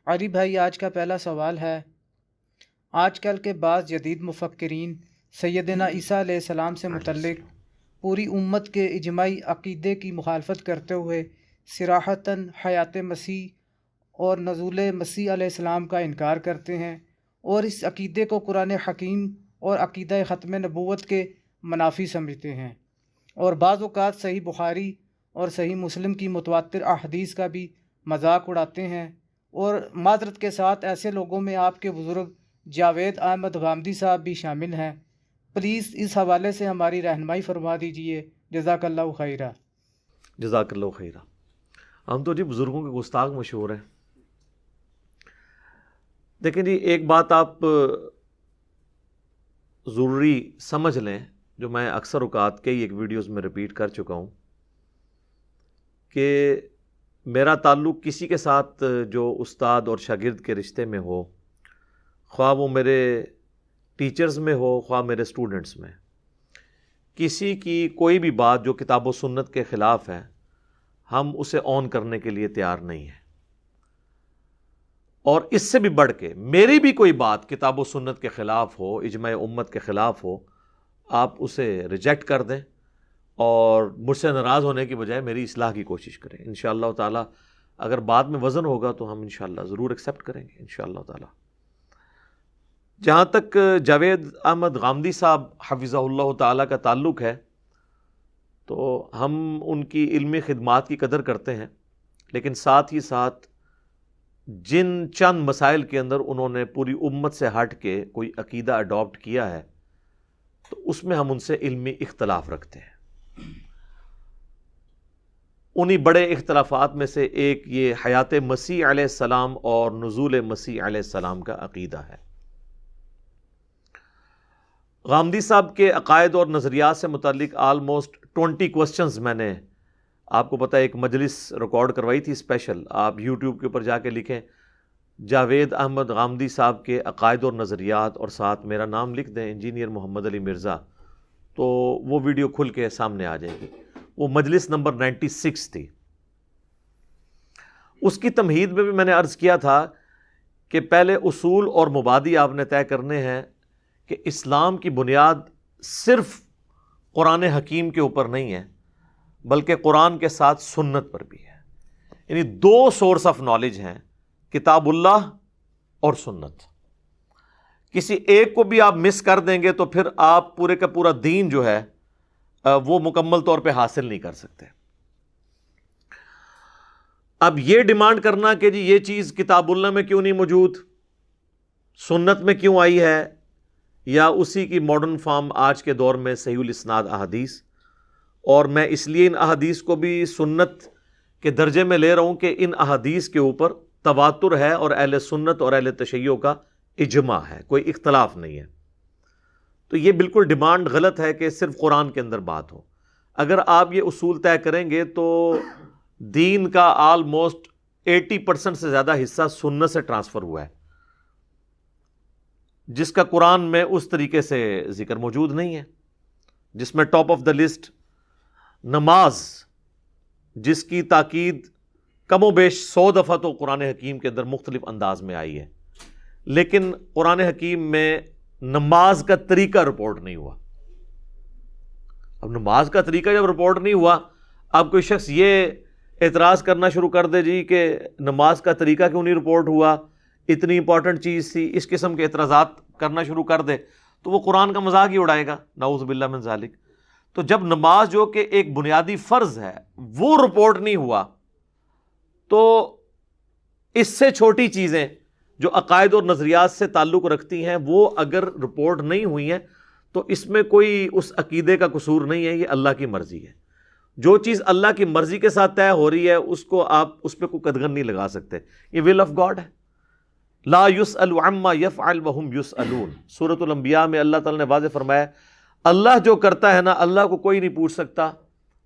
علی بھائی، آج کا پہلا سوال ہے، آج کل کے بعض جدید مفکرین سیدنا عیسیٰ علیہ السلام سے متعلق پوری امت کے اجماعی عقیدے کی مخالفت کرتے ہوئے صراحتاً حیات مسیح اور نزول مسیح علیہ السلام کا انکار کرتے ہیں، اور اس عقیدے کو قرآن حکیم اور عقیدہ ختم نبوت کے منافی سمجھتے ہیں، اور بعض اوقات صحیح بخاری اور صحیح مسلم کی متواتر احادیث کا بھی مذاق اڑاتے ہیں۔ اور معذرت کے ساتھ ایسے لوگوں میں آپ کے بزرگ جاوید احمد غامدی صاحب بھی شامل ہیں۔ پلیز اس حوالے سے ہماری رہنمائی فرما دیجئے، جزاک اللہ خیرہ۔ جزاک اللہ خیرہ۔ ہم تو جی بزرگوں کے گستاخ مشہور ہیں۔ دیکھیں جی، ایک بات آپ ضروری سمجھ لیں، جو میں اکثر اوقات کئی ایک ویڈیوز میں ریپیٹ کر چکا ہوں، کہ میرا تعلق کسی کے ساتھ جو استاد اور شاگرد کے رشتے میں ہو، خواہ وہ میرے ٹیچرز میں ہو خواہ میرے سٹوڈنٹس میں، کسی کی کوئی بھی بات جو کتاب و سنت کے خلاف ہے، ہم اسے آن کرنے کے لیے تیار نہیں ہیں۔ اور اس سے بھی بڑھ کے میری بھی کوئی بات کتاب و سنت کے خلاف ہو، اجماع امت کے خلاف ہو، آپ اسے ریجیکٹ کر دیں اور مجھ سے ناراض ہونے کی بجائے میری اصلاح کی کوشش کریں۔ انشاءاللہ تعالی اگر بعد میں وزن ہوگا تو ہم انشاءاللہ ضرور ایکسیپٹ کریں گے انشاءاللہ تعالی۔ جہاں تک جاوید احمد غامدی صاحب حفظہ اللہ تعالی کا تعلق ہے، تو ہم ان کی علمی خدمات کی قدر کرتے ہیں، لیکن ساتھ ہی ساتھ جن چند مسائل کے اندر انہوں نے پوری امت سے ہٹ کے کوئی عقیدہ اڈاپٹ کیا ہے، تو اس میں ہم ان سے علمی اختلاف رکھتے ہیں۔ انہی بڑے اختلافات میں سے ایک یہ حیات مسیح علیہ السلام اور نزول مسیح علیہ السلام کا عقیدہ ہے۔ غامدی صاحب کے عقائد اور نظریات سے متعلق آلموسٹ 20 کوسچنز میں نے آپ کو پتہ ہے ایک مجلس ریکارڈ کروائی تھی اسپیشل۔ آپ یوٹیوب کے اوپر جا کے لکھیں جاوید احمد غامدی صاحب کے عقائد اور نظریات اور ساتھ میرا نام لکھ دیں انجینئر محمد علی مرزا، تو وہ ویڈیو کھل کے سامنے آ جائے گی۔ وہ مجلس نمبر 96 تھی۔ اس کی تمہید میں بھی میں نے عرض کیا تھا کہ پہلے اصول اور مبادی آپ نے طے کرنے ہیں کہ اسلام کی بنیاد صرف قرآن حکیم کے اوپر نہیں ہے، بلکہ قرآن کے ساتھ سنت پر بھی ہے۔ یعنی دو سورس آف نالج ہیں، کتاب اللہ اور سنت۔ کسی ایک کو بھی آپ مس کر دیں گے تو پھر آپ پورے کا پورا دین جو ہے وہ مکمل طور پہ حاصل نہیں کر سکتے۔ اب یہ ڈیمانڈ کرنا کہ جی یہ چیز کتاب اللہ میں کیوں نہیں موجود، سنت میں کیوں آئی ہے، یا اسی کی ماڈرن فارم آج کے دور میں صحیح الاسناد احادیث، اور میں اس لیے ان احادیث کو بھی سنت کے درجے میں لے رہا ہوں کہ ان احادیث کے اوپر تواتر ہے اور اہل سنت اور اہل تشیع کا اجماع ہے، کوئی اختلاف نہیں ہے۔ تو یہ بالکل ڈیمانڈ غلط ہے کہ صرف قرآن کے اندر بات ہو۔ اگر آپ یہ اصول طے کریں گے تو دین کا آلموسٹ 80% سے زیادہ حصہ سنت سے ٹرانسفر ہوا ہے، جس کا قرآن میں اس طریقے سے ذکر موجود نہیں ہے، جس میں ٹاپ آف دا لسٹ نماز، جس کی تاکید کم و بیش 100 دفعہ تو قرآن حکیم کے اندر مختلف انداز میں آئی ہے، لیکن قرآن حکیم میں نماز کا طریقہ رپورٹ نہیں ہوا۔ اب نماز کا طریقہ جب رپورٹ نہیں ہوا، اب کوئی شخص یہ اعتراض کرنا شروع کر دے جی کہ نماز کا طریقہ کیوں نہیں رپورٹ ہوا، اتنی امپورٹنٹ چیز تھی، اس قسم کے اعتراضات کرنا شروع کر دے تو وہ قرآن کا مذاق ہی اڑائے گا، نعوذ باللہ من ذالک۔ تو جب نماز جو کہ ایک بنیادی فرض ہے وہ رپورٹ نہیں ہوا، تو اس سے چھوٹی چیزیں جو عقائد اور نظریات سے تعلق رکھتی ہیں وہ اگر رپورٹ نہیں ہوئی ہیں تو اس میں کوئی اس عقیدے کا قصور نہیں ہے، یہ اللہ کی مرضی ہے۔ جو چیز اللہ کی مرضی کے ساتھ طے ہو رہی ہے اس کو آپ اس پہ کوئی قدغن نہیں لگا سکتے، یہ ول آف گاڈ ہے۔ لا یسأل عما یفعل وہم یسألون، سورۃ الانبیاء میں اللہ تعالیٰ نے واضح فرمایا اللہ جو کرتا ہے نا، اللہ کو کوئی نہیں پوچھ سکتا،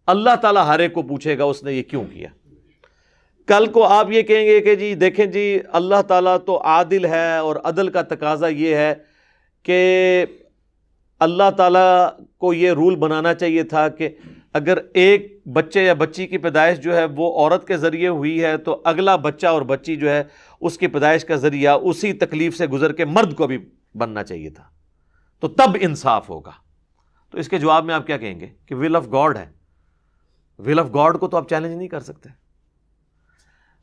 اللہ تعالیٰ ہر ایک کو پوچھے گا اس نے یہ کیوں کیا۔ کل کو آپ یہ کہیں گے کہ جی دیکھیں جی اللہ تعالیٰ تو عادل ہے، اور عدل کا تقاضا یہ ہے کہ اللہ تعالیٰ کو یہ رول بنانا چاہیے تھا کہ اگر ایک بچے یا بچی کی پیدائش جو ہے وہ عورت کے ذریعے ہوئی ہے تو اگلا بچہ اور بچی جو ہے اس کی پیدائش کا ذریعہ اسی تکلیف سے گزر کے مرد کو بھی بننا چاہیے تھا، تو تب انصاف ہوگا۔ تو اس کے جواب میں آپ کیا کہیں گے کہ ول آف گاڈ ہے، ول آف گاڈ کو تو آپ چیلنج نہیں کر سکتے۔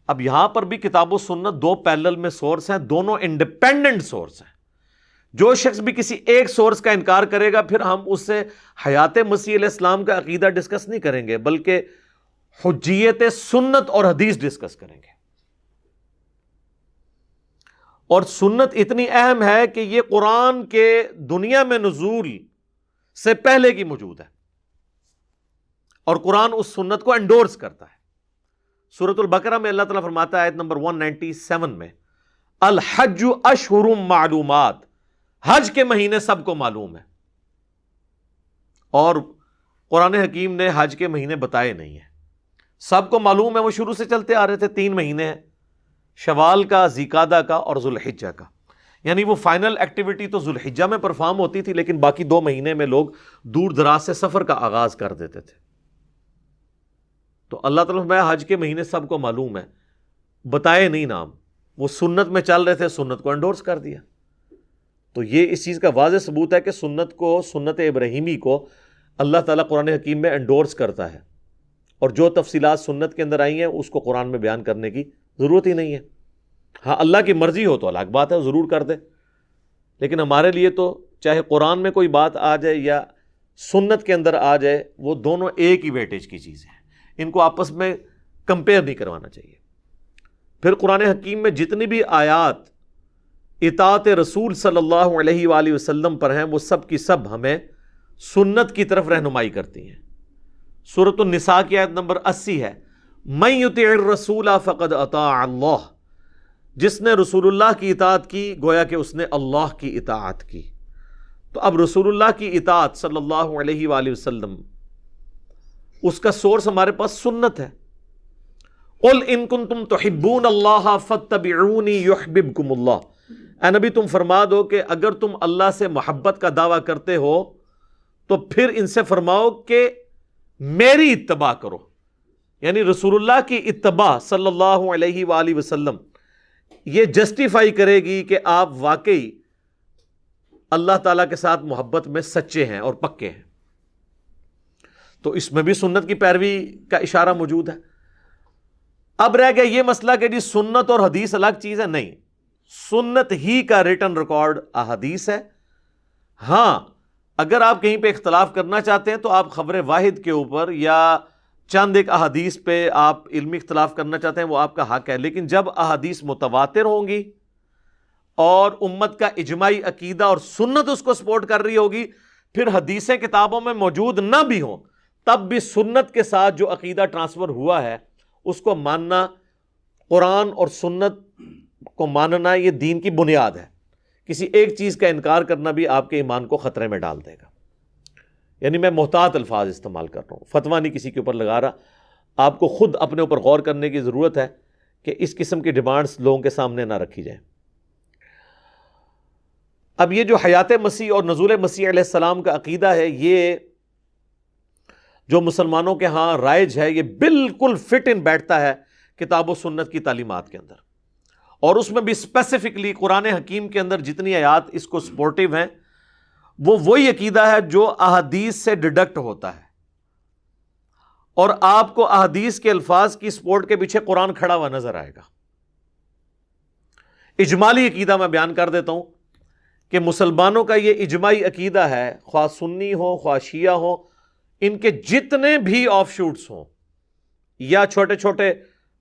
اب یہاں پر بھی کتاب و سنت دو پیرلل میں سورس ہیں، دونوں انڈیپینڈنٹ سورس ہیں۔ جو شخص بھی کسی ایک سورس کا انکار کرے گا پھر ہم اس سے حیات مسیح علیہ السلام کا عقیدہ ڈسکس نہیں کریں گے، بلکہ حجیت سنت اور حدیث ڈسکس کریں گے۔ اور سنت اتنی اہم ہے کہ یہ قرآن کے دنیا میں نزول سے پہلے کی موجود ہے، اور قرآن اس سنت کو انڈورس کرتا ہے۔ سورۃ البقرہ میں اللہ تعالیٰ فرماتا ہے آیت نمبر 197 میں، الحج اشہر معلومات، حج کے مہینے سب کو معلوم ہے، اور قرآن حکیم نے حج کے مہینے بتائے نہیں ہیں۔ سب کو معلوم ہے، وہ شروع سے چلتے آ رہے تھے، 3 مہینے ہیں، شوال کا، ذیقعدہ کا اور ذوالحجہ کا، یعنی وہ فائنل ایکٹیویٹی تو ذوالحجہ میں پرفارم ہوتی تھی، لیکن باقی 2 مہینے میں لوگ دور دراز سے سفر کا آغاز کر دیتے تھے۔ تو اللہ تعالیٰ میں حج کے مہینے سب کو معلوم ہے، بتائے نہیں نام، وہ سنت میں چل رہے تھے، سنت کو انڈورس کر دیا۔ تو یہ اس چیز کا واضح ثبوت ہے کہ سنت کو، سنت ابراہیمی کو اللہ تعالیٰ قرآن حکیم میں انڈورس کرتا ہے، اور جو تفصیلات سنت کے اندر آئی ہیں اس کو قرآن میں بیان کرنے کی ضرورت ہی نہیں ہے۔ ہاں اللہ کی مرضی ہو تو الگ بات ہے، ضرور کر دے، لیکن ہمارے لیے تو چاہے قرآن میں کوئی بات آ جائے یا سنت کے اندر آ جائے، وہ دونوں ایک ہی ویٹیج کی چیزیں ہیں، ان کو آپس میں کمپیئر نہیں کروانا چاہیے۔ پھر قرآن حکیم میں جتنی بھی آیات اطاعت رسول صلی اللہ علیہ وآلہ وسلم پر ہیں، وہ سب کی سب ہمیں سنت کی طرف رہنمائی کرتی ہیں۔ سورۃ النساء کی آیت نمبر 80 ہے، من یطع الرسول فقد اطاع اللہ، جس نے رسول اللہ کی اطاعت کی گویا کہ اس نے اللہ کی اطاعت کی۔ تو اب رسول اللہ کی اطاعت صلی اللہ علیہ وآلہ وسلم، اس کا سورس ہمارے پاس سنت ہے۔ قل ان کنتم تحبون اللہ فاتبعونی یحببکم اللہ، اے نبی تم فرما دو کہ اگر تم اللہ سے محبت کا دعویٰ کرتے ہو تو پھر ان سے فرماؤ کہ میری اتباع کرو، یعنی رسول اللہ کی اتباع صلی اللہ علیہ وآلہ وسلم یہ جسٹیفائی کرے گی کہ آپ واقعی اللہ تعالیٰ کے ساتھ محبت میں سچے ہیں اور پکے ہیں۔ تو اس میں بھی سنت کی پیروی کا اشارہ موجود ہے۔ اب رہ گیا یہ مسئلہ کہ جی سنت اور حدیث الگ چیز ہے، نہیں، سنت ہی کا ریٹن ریکارڈ احادیث ہے۔ ہاں اگر آپ کہیں پہ اختلاف کرنا چاہتے ہیں تو آپ خبر واحد کے اوپر یا چند ایک احادیث پہ آپ علمی اختلاف کرنا چاہتے ہیں، وہ آپ کا حق ہے، لیکن جب احادیث متواتر ہوں گی اور امت کا اجماعی عقیدہ اور سنت اس کو سپورٹ کر رہی ہوگی، پھر حدیثیں کتابوں میں موجود نہ بھی ہوں تب بھی سنت کے ساتھ جو عقیدہ ٹرانسفر ہوا ہے اس کو ماننا، قرآن اور سنت کو ماننا، یہ دین کی بنیاد ہے۔ کسی ایک چیز کا انکار کرنا بھی آپ کے ایمان کو خطرے میں ڈال دے گا۔ یعنی میں محتاط الفاظ استعمال کر رہا ہوں، فتویٰ نہیں کسی کے اوپر لگا رہا، آپ کو خود اپنے اوپر غور کرنے کی ضرورت ہے کہ اس قسم کی ڈیمانڈز لوگوں کے سامنے نہ رکھی جائیں۔ اب یہ جو حیات مسیح اور نزول مسیح علیہ السلام کا عقیدہ ہے، یہ جو مسلمانوں کے ہاں رائج ہے، یہ بالکل فٹ ان بیٹھتا ہے کتاب و سنت کی تعلیمات کے اندر، اور اس میں بھی اسپیسیفکلی قرآن حکیم کے اندر جتنی آیات اس کو سپورٹیو ہیں وہ وہی عقیدہ ہے جو احادیث سے ڈیڈکٹ ہوتا ہے، اور آپ کو احادیث کے الفاظ کی سپورٹ کے پیچھے قرآن کھڑا ہوا نظر آئے گا۔ اجمالی عقیدہ میں بیان کر دیتا ہوں کہ مسلمانوں کا یہ اجماعی عقیدہ ہے، خواہ سنی ہو خواہ شیعہ ہو، ان کے جتنے بھی آف شوٹس ہوں یا چھوٹے چھوٹے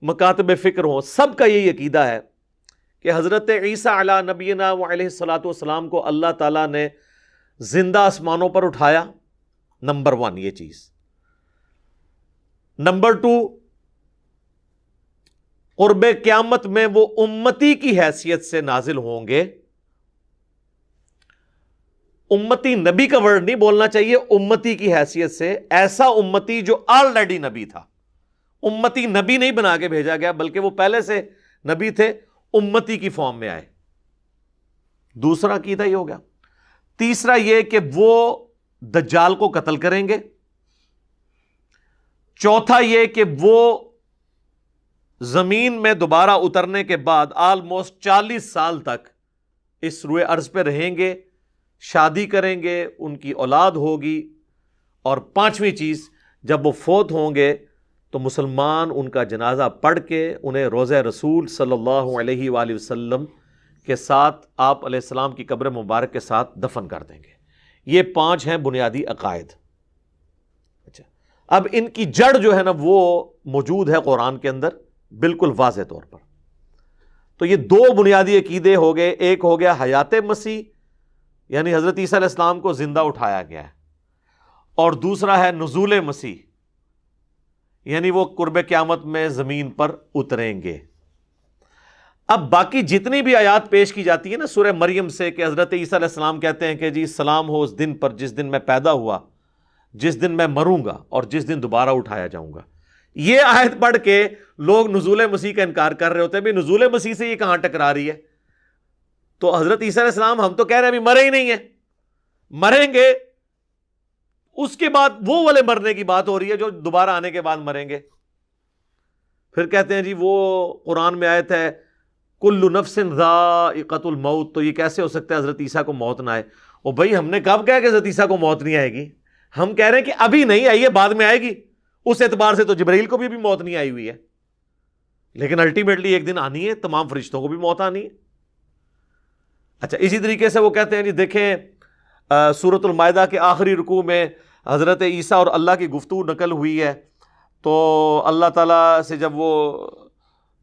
مکاتب فکر ہوں، سب کا یہی عقیدہ ہے کہ حضرت عیسیٰ علی نبینا علیہ الصلوۃ والسلام کو اللہ تعالیٰ نے زندہ آسمانوں پر اٹھایا، نمبر 1 یہ چیز۔ نمبر 2، قرب قیامت میں وہ امتی کی حیثیت سے نازل ہوں گے۔ امتی نبی کا ورڈ نہیں بولنا چاہیے، امتی کی حیثیت سے، ایسا امتی جو آلریڈی نبی تھا۔ امتی نبی نہیں بنا کے بھیجا گیا بلکہ وہ پہلے سے نبی تھے، امتی کی فارم میں آئے۔ دوسرا عقیدہ یہ ہو گیا۔ تیسرا یہ کہ وہ دجال کو قتل کریں گے، چوتھا یہ کہ وہ زمین میں دوبارہ اترنے کے بعد آلموسٹ 40 سال تک اس روئے ارض پہ رہیں گے، شادی کریں گے، ان کی اولاد ہوگی، اور پانچویں چیز، جب وہ فوت ہوں گے تو مسلمان ان کا جنازہ پڑھ کے انہیں روضہ رسول صلی اللہ علیہ وآلہ وسلم کے ساتھ آپ علیہ السلام کی قبر مبارک کے ساتھ دفن کر دیں گے۔ یہ 5 ہیں بنیادی عقائد۔ اچھا، اب ان کی جڑ جو ہے نا وہ موجود ہے قرآن کے اندر بالکل واضح طور پر۔ تو یہ 2 بنیادی عقیدے ہو گئے، ایک ہو گیا حیات مسیح، یعنی حضرت عیسیٰ علیہ السلام کو زندہ اٹھایا گیا ہے، اور دوسرا ہے نزول مسیح، یعنی وہ قرب قیامت میں زمین پر اتریں گے۔ اب باقی جتنی بھی آیات پیش کی جاتی ہے نا سورہ مریم سے، کہ حضرت عیسیٰ علیہ السلام کہتے ہیں کہ جی سلام ہو اس دن پر جس دن میں پیدا ہوا، جس دن میں مروں گا اور جس دن دوبارہ اٹھایا جاؤں گا، یہ آیت پڑھ کے لوگ نزول مسیح کا انکار کر رہے ہوتے ہیں۔ بھئی نزول مسیح سے یہ کہاں ٹکرا رہی ہے؟ تو حضرت عیسیٰ علیہ السلام ہم تو کہہ رہے ہیں ابھی مرے ہی نہیں ہیں، مریں گے، اس کے بعد وہ والے مرنے کی بات ہو رہی ہے جو دوبارہ آنے کے بعد مریں گے۔ پھر کہتے ہیں جی وہ قرآن میں آیت ہے کل نفس ذائقۃ الموت، تو یہ کیسے ہو سکتا ہے حضرت عیسیٰ کو موت نہ آئے؟ او بھائی ہم نے کب کہا کہ حضرت عیسیٰ کو موت نہیں آئے گی؟ ہم کہہ رہے ہیں کہ ابھی نہیں آئی ہے، بعد میں آئے گی۔ اس اعتبار سے تو جبرائیل کو بھی موت نہیں آئی ہوئی ہے، لیکن الٹیمیٹلی ایک دن آنی ہے، تمام فرشتوں کو بھی موت آنی ہے۔ اچھا، اسی طریقے سے وہ کہتے ہیں جی دیکھیں سورۃ المائدہ کے آخری رکوع میں حضرت عیسیٰ اور اللہ کی گفتگو نقل ہوئی ہے، تو اللہ تعالیٰ سے جب وہ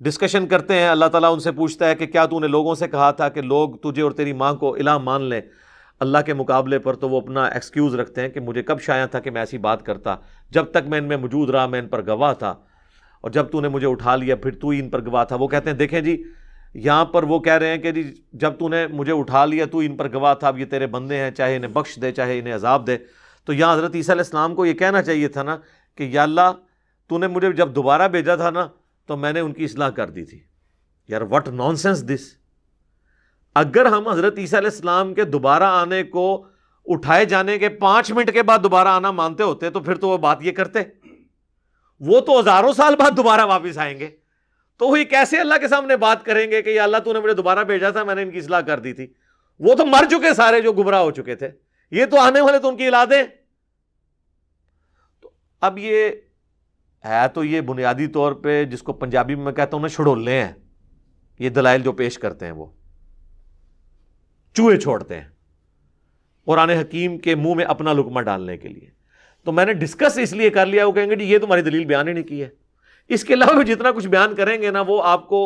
ڈسکشن کرتے ہیں، اللہ تعالیٰ ان سے پوچھتا ہے کہ کیا تو نے لوگوں سے کہا تھا کہ لوگ تجھے اور تیری ماں کو الہ مان لیں اللہ کے مقابلے پر؟ تو وہ اپنا ایکسکیوز رکھتے ہیں کہ مجھے کب شایع تھا کہ میں ایسی بات کرتا، جب تک میں ان میں موجود رہا میں ان پر گواہ تھا، اور جب تو نے مجھے اٹھا لیا پھر تو ہی ان پر گواہ تھا۔ وہ کہتے ہیں دیکھیں جی یہاں پر وہ کہہ رہے ہیں کہ جی جب تو نے مجھے اٹھا لیا تو ان پر گواہ تھا، اب یہ تیرے بندے ہیں، چاہے انہیں بخش دے چاہے انہیں عذاب دے۔ تو یہاں حضرت عیسیٰ علیہ السلام کو یہ کہنا چاہیے تھا نا کہ یا اللہ تو نے مجھے جب دوبارہ بھیجا تھا نا تو میں نے ان کی اصلاح کر دی تھی۔ یار واٹ نانسنس دس! اگر ہم حضرت عیسیٰ علیہ السلام کے دوبارہ آنے کو اٹھائے جانے کے 5 منٹ کے بعد دوبارہ آنا مانتے ہوتے تو پھر تو وہ بات یہ کرتے، وہ تو ہزاروں سال بعد دوبارہ واپس آئیں گے، تو وہ کیسے اللہ کے سامنے بات کریں گے کہ یا اللہ تو نے مجھے دوبارہ بھیجا تھا میں نے ان کی اصلاح کر دی تھی؟ وہ تو مر چکے سارے جو گمراہ ہو چکے تھے، یہ تو آنے والے تو ان کی اولادیں۔ تو اب یہ ہے تو یہ بنیادی طور پہ جس کو پنجابی میں کہتا ہوں نا چھڑولے ہیں، یہ دلائل جو پیش کرتے ہیں وہ چوہے چھوڑتے ہیں قرآن حکیم کے منہ میں اپنا لقمہ ڈالنے کے لیے۔ تو میں نے ڈسکس اس لیے کر لیا، وہ کہیں گے جی یہ تمہاری دلیل بیان ہی نہیں کی ہے۔ اس کے علاوہ بھی جتنا کچھ بیان کریں گے نا وہ آپ کو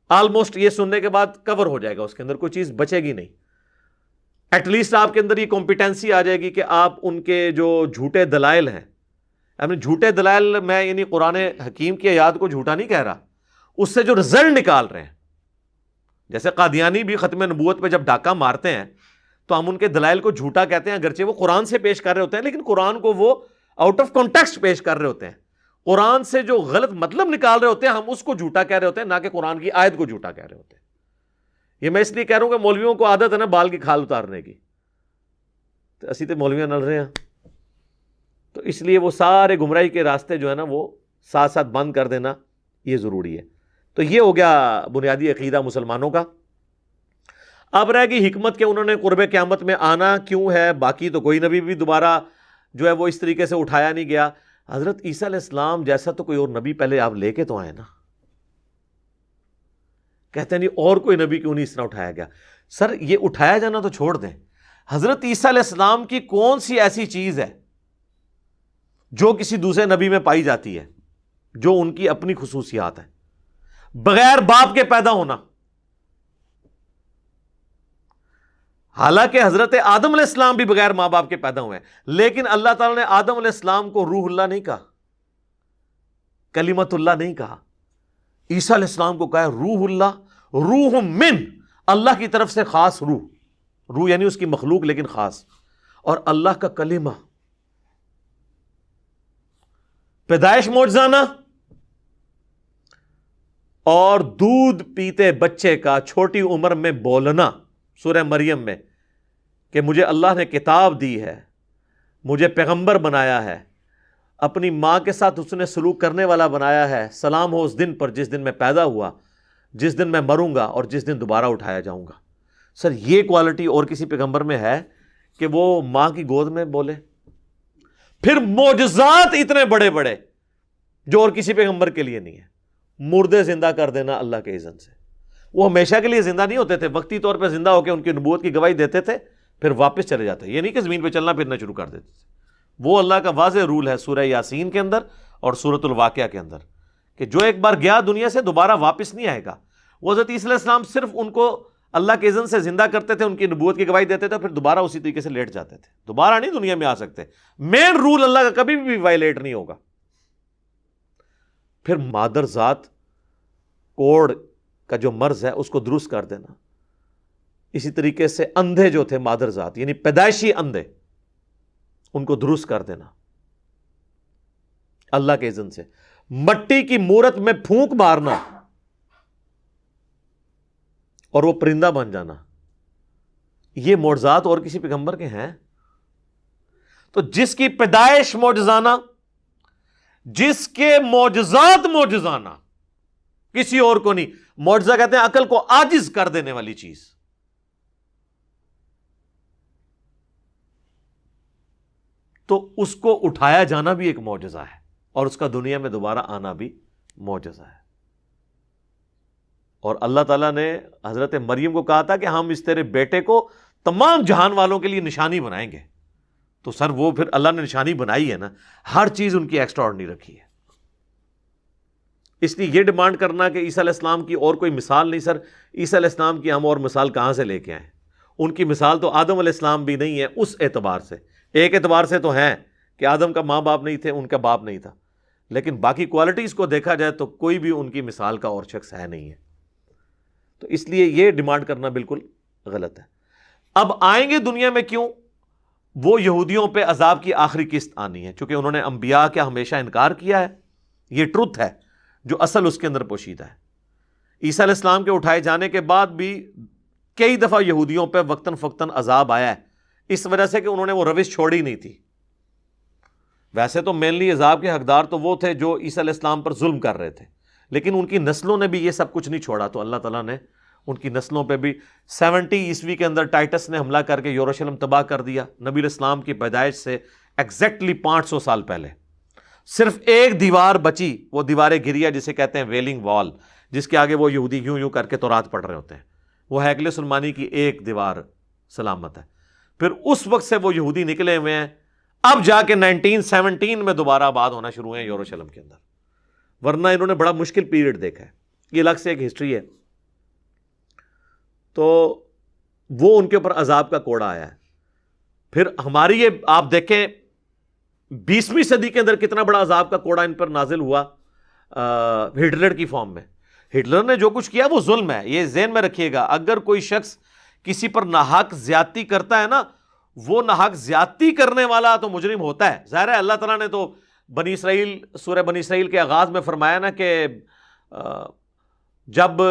آلموسٹ یہ سننے کے بعد کور ہو جائے گا، اس کے اندر کوئی چیز بچے گی نہیں۔ ایٹ لیسٹ آپ کے اندر یہ کمپیٹنسی آ جائے گی کہ آپ ان کے جو جھوٹے دلائل ہیں، جھوٹے دلائل میں یعنی قرآن حکیم کی آیات کو جھوٹا نہیں کہہ رہا، اس سے جو رزلٹ نکال رہے ہیں، جیسے قادیانی بھی ختم نبوت پہ جب ڈاکہ مارتے ہیں تو ہم ان کے دلائل کو جھوٹا کہتے ہیں، اگرچہ وہ قرآن سے پیش کر رہے ہوتے ہیں لیکن قرآن کو وہ آؤٹ آف کانٹیکسٹ پیش کر رہے ہوتے ہیں، قرآن سے جو غلط مطلب نکال رہے ہوتے ہیں ہم اس کو جھوٹا کہہ رہے ہوتے ہیں، نہ کہ قرآن کی آیت کو جھوٹا کہہ رہے ہوتے ہیں۔ یہ میں اس لیے کہہ رہا ہوں کہ مولویوں کو عادت ہے نا بال کی کھال اتارنے کی، تو اسی تے مولویاں نل رہے ہیں، تو اس لیے وہ سارے گمراہی کے راستے جو ہے نا وہ ساتھ ساتھ بند کر دینا یہ ضروری ہے۔ تو یہ ہو گیا بنیادی عقیدہ مسلمانوں کا۔ اب رہ گئی حکمت کہ انہوں نے قرب قیامت میں آنا کیوں ہے، باقی تو کوئی نبی بھی دوبارہ جو ہے وہ اس طریقے سے اٹھایا نہیں گیا۔ حضرت عیسیٰ علیہ السلام جیسا تو کوئی اور نبی پہلے آپ لے کے تو آئے نا، کہتے ہیں نہیں اور کوئی نبی کیوں نہیں اس طرح اٹھایا گیا؟ سر یہ اٹھایا جانا تو چھوڑ دیں، حضرت عیسیٰ علیہ السلام کی کون سی ایسی چیز ہے جو کسی دوسرے نبی میں پائی جاتی ہے جو ان کی اپنی خصوصیات ہیں؟ بغیر باپ کے پیدا ہونا، حالانکہ حضرت آدم علیہ السلام بھی بغیر ماں باپ کے پیدا ہوئے ہیں، لیکن اللہ تعالیٰ نے آدم علیہ السلام کو روح اللہ نہیں کہا، کلمت اللہ نہیں کہا، عیسیٰ علیہ السلام کو کہا روح اللہ، روح من اللہ کی طرف سے خاص روح یعنی اس کی مخلوق لیکن خاص، اور اللہ کا کلمہ، پیدائش معجزانہ، اور دودھ پیتے بچے کا چھوٹی عمر میں بولنا سورہ مریم میں کہ مجھے اللہ نے کتاب دی ہے، مجھے پیغمبر بنایا ہے، اپنی ماں کے ساتھ اس نے سلوک کرنے والا بنایا ہے، سلام ہو اس دن پر جس دن میں پیدا ہوا، جس دن میں مروں گا اور جس دن دوبارہ اٹھایا جاؤں گا۔ سر یہ کوالٹی اور کسی پیغمبر میں ہے کہ وہ ماں کی گود میں بولے؟ پھر معجزات اتنے بڑے بڑے جو اور کسی پیغمبر کے لیے نہیں ہے، مردے زندہ کر دینا اللہ کے اذن سے۔ وہ ہمیشہ کے لیے زندہ نہیں ہوتے تھے، وقتی طور پہ زندہ ہو کے ان کی نبوت کی گواہی دیتے تھے، پھر واپس چلے جاتے۔ یہ نہیں کہ زمین پہ چلنا پھرنا شروع کر دیتے تھے۔ وہ اللہ کا واضح رول ہے سورہ یاسین کے اندر اور سورۃ الواقعہ کے اندر کہ جو ایک بار گیا دنیا سے دوبارہ واپس نہیں آئے گا۔ وہ حضرت عیسیٰ علیہ السلام صرف ان کو اللہ کے اذن سے زندہ کرتے تھے، ان کی نبوت کی گواہی دیتے تھے، پھر دوبارہ اسی طریقے سے لیٹ جاتے تھے، دوبارہ نہیں دنیا میں آ سکتے۔ مین رول اللہ کا کبھی بھی وائلیٹ نہیں ہوگا۔ پھر مادر ذات کوڑ کا جو مرض ہے اس کو درست کر دینا۔ اسی طریقے سے اندھے جو تھے مادر ذات یعنی پیدائشی اندھے، ان کو درست کر دینا اللہ کے اذن سے۔ مٹی کی مورت میں پھونک مارنا اور وہ پرندہ بن جانا، یہ معجزات اور کسی پیغمبر کے ہیں؟ تو جس کی پیدائش معجزانہ، جس کے معجزات معجزانہ، کسی اور کو نہیں۔ معجزہ کہتے ہیں عقل کو عاجز کر دینے والی چیز۔ تو اس کو اٹھایا جانا بھی ایک معجزہ ہے اور اس کا دنیا میں دوبارہ آنا بھی معجزہ ہے۔ اور اللہ تعالیٰ نے حضرت مریم کو کہا تھا کہ ہم اس تیرے بیٹے کو تمام جہان والوں کے لیے نشانی بنائیں گے۔ تو سر وہ پھر اللہ نے نشانی بنائی ہے نا، ہر چیز ان کی ایکسٹرا آرڈنری رکھی ہے۔ اس لیے یہ ڈیمانڈ کرنا کہ عیسیٰ علیہ السلام کی اور کوئی مثال نہیں، سر عیسیٰ علیہ السلام کی ہم اور مثال کہاں سے لے کے آئیں؟ ان کی مثال تو آدم علیہ السلام بھی نہیں ہے اس اعتبار سے، ایک اعتبار سے تو ہیں کہ آدم کا ماں باپ نہیں تھے، ان کا باپ نہیں تھا، لیکن باقی کوالٹیز کو دیکھا جائے تو کوئی بھی ان کی مثال کا اور شخص ہے نہیں ہے۔ تو اس لیے یہ ڈیمانڈ کرنا بالکل غلط ہے۔ اب آئیں گے دنیا میں کیوں؟ وہ یہودیوں پہ عذاب کی آخری قسط آنی ہے، چونکہ انہوں نے انبیاء کا ہمیشہ انکار کیا ہے۔ یہ ٹروتھ ہے جو اصل اس کے اندر پوشیدہ ہے۔ عیسیٰ علیہ السلام کے اٹھائے جانے کے بعد بھی کئی دفعہ یہودیوں پہ وقتاً فوقتاً عذاب آیا ہے، اس وجہ سے کہ انہوں نے وہ روش چھوڑی نہیں تھی۔ ویسے تو مینلی عذاب کے حقدار تو وہ تھے جو عیسیٰ علیہ السلام پر ظلم کر رہے تھے، لیکن ان کی نسلوں نے بھی یہ سب کچھ نہیں چھوڑا، تو اللہ تعالیٰ نے ان کی نسلوں پہ بھی 70 عیسوی کے اندر ٹائٹس نے حملہ کر کے یروشلم تباہ کر دیا۔ نبی علیہ السلام کی پیدائش سے ایگزیکٹلی 500 سال پہلے صرف ایک دیوار بچی، وہ دیوار گریا جسے کہتے ہیں ویلنگ وال، جس کے آگے وہ یہودی یوں یوں کر کے تورات پڑھ رہے ہوتے ہیں، وہ ہیکل سلمانی کی ایک دیوار سلامت ہے۔ پھر اس وقت سے وہ یہودی نکلے ہوئے ہیں، اب جا کے 1917 میں دوبارہ آباد ہونا شروع ہوئے ہیں یروشلم کے اندر، ورنہ انہوں نے بڑا مشکل پیریڈ دیکھا ہے۔ یہ الگ سے ایک ہسٹری ہے۔ تو وہ ان کے اوپر عذاب کا کوڑا آیا ہے۔ پھر ہماری یہ آپ دیکھیں 20ویں صدی کے اندر کتنا بڑا عذاب کا کوڑا ان پر نازل ہوا ہٹلر کی فارم میں۔ ہٹلر نے جو کچھ کیا وہ ظلم ہے، یہ ذہن میں رکھیے گا۔ اگر کوئی شخص کسی پر ناحق زیادتی کرتا ہے نا، وہ ناحق زیادتی کرنے والا تو مجرم ہوتا ہے۔ ظاہر ہے اللہ تعالیٰ نے تو بنی اسرائیل، سورہ بنی اسرائیل کے آغاز میں فرمایا نا کہ جب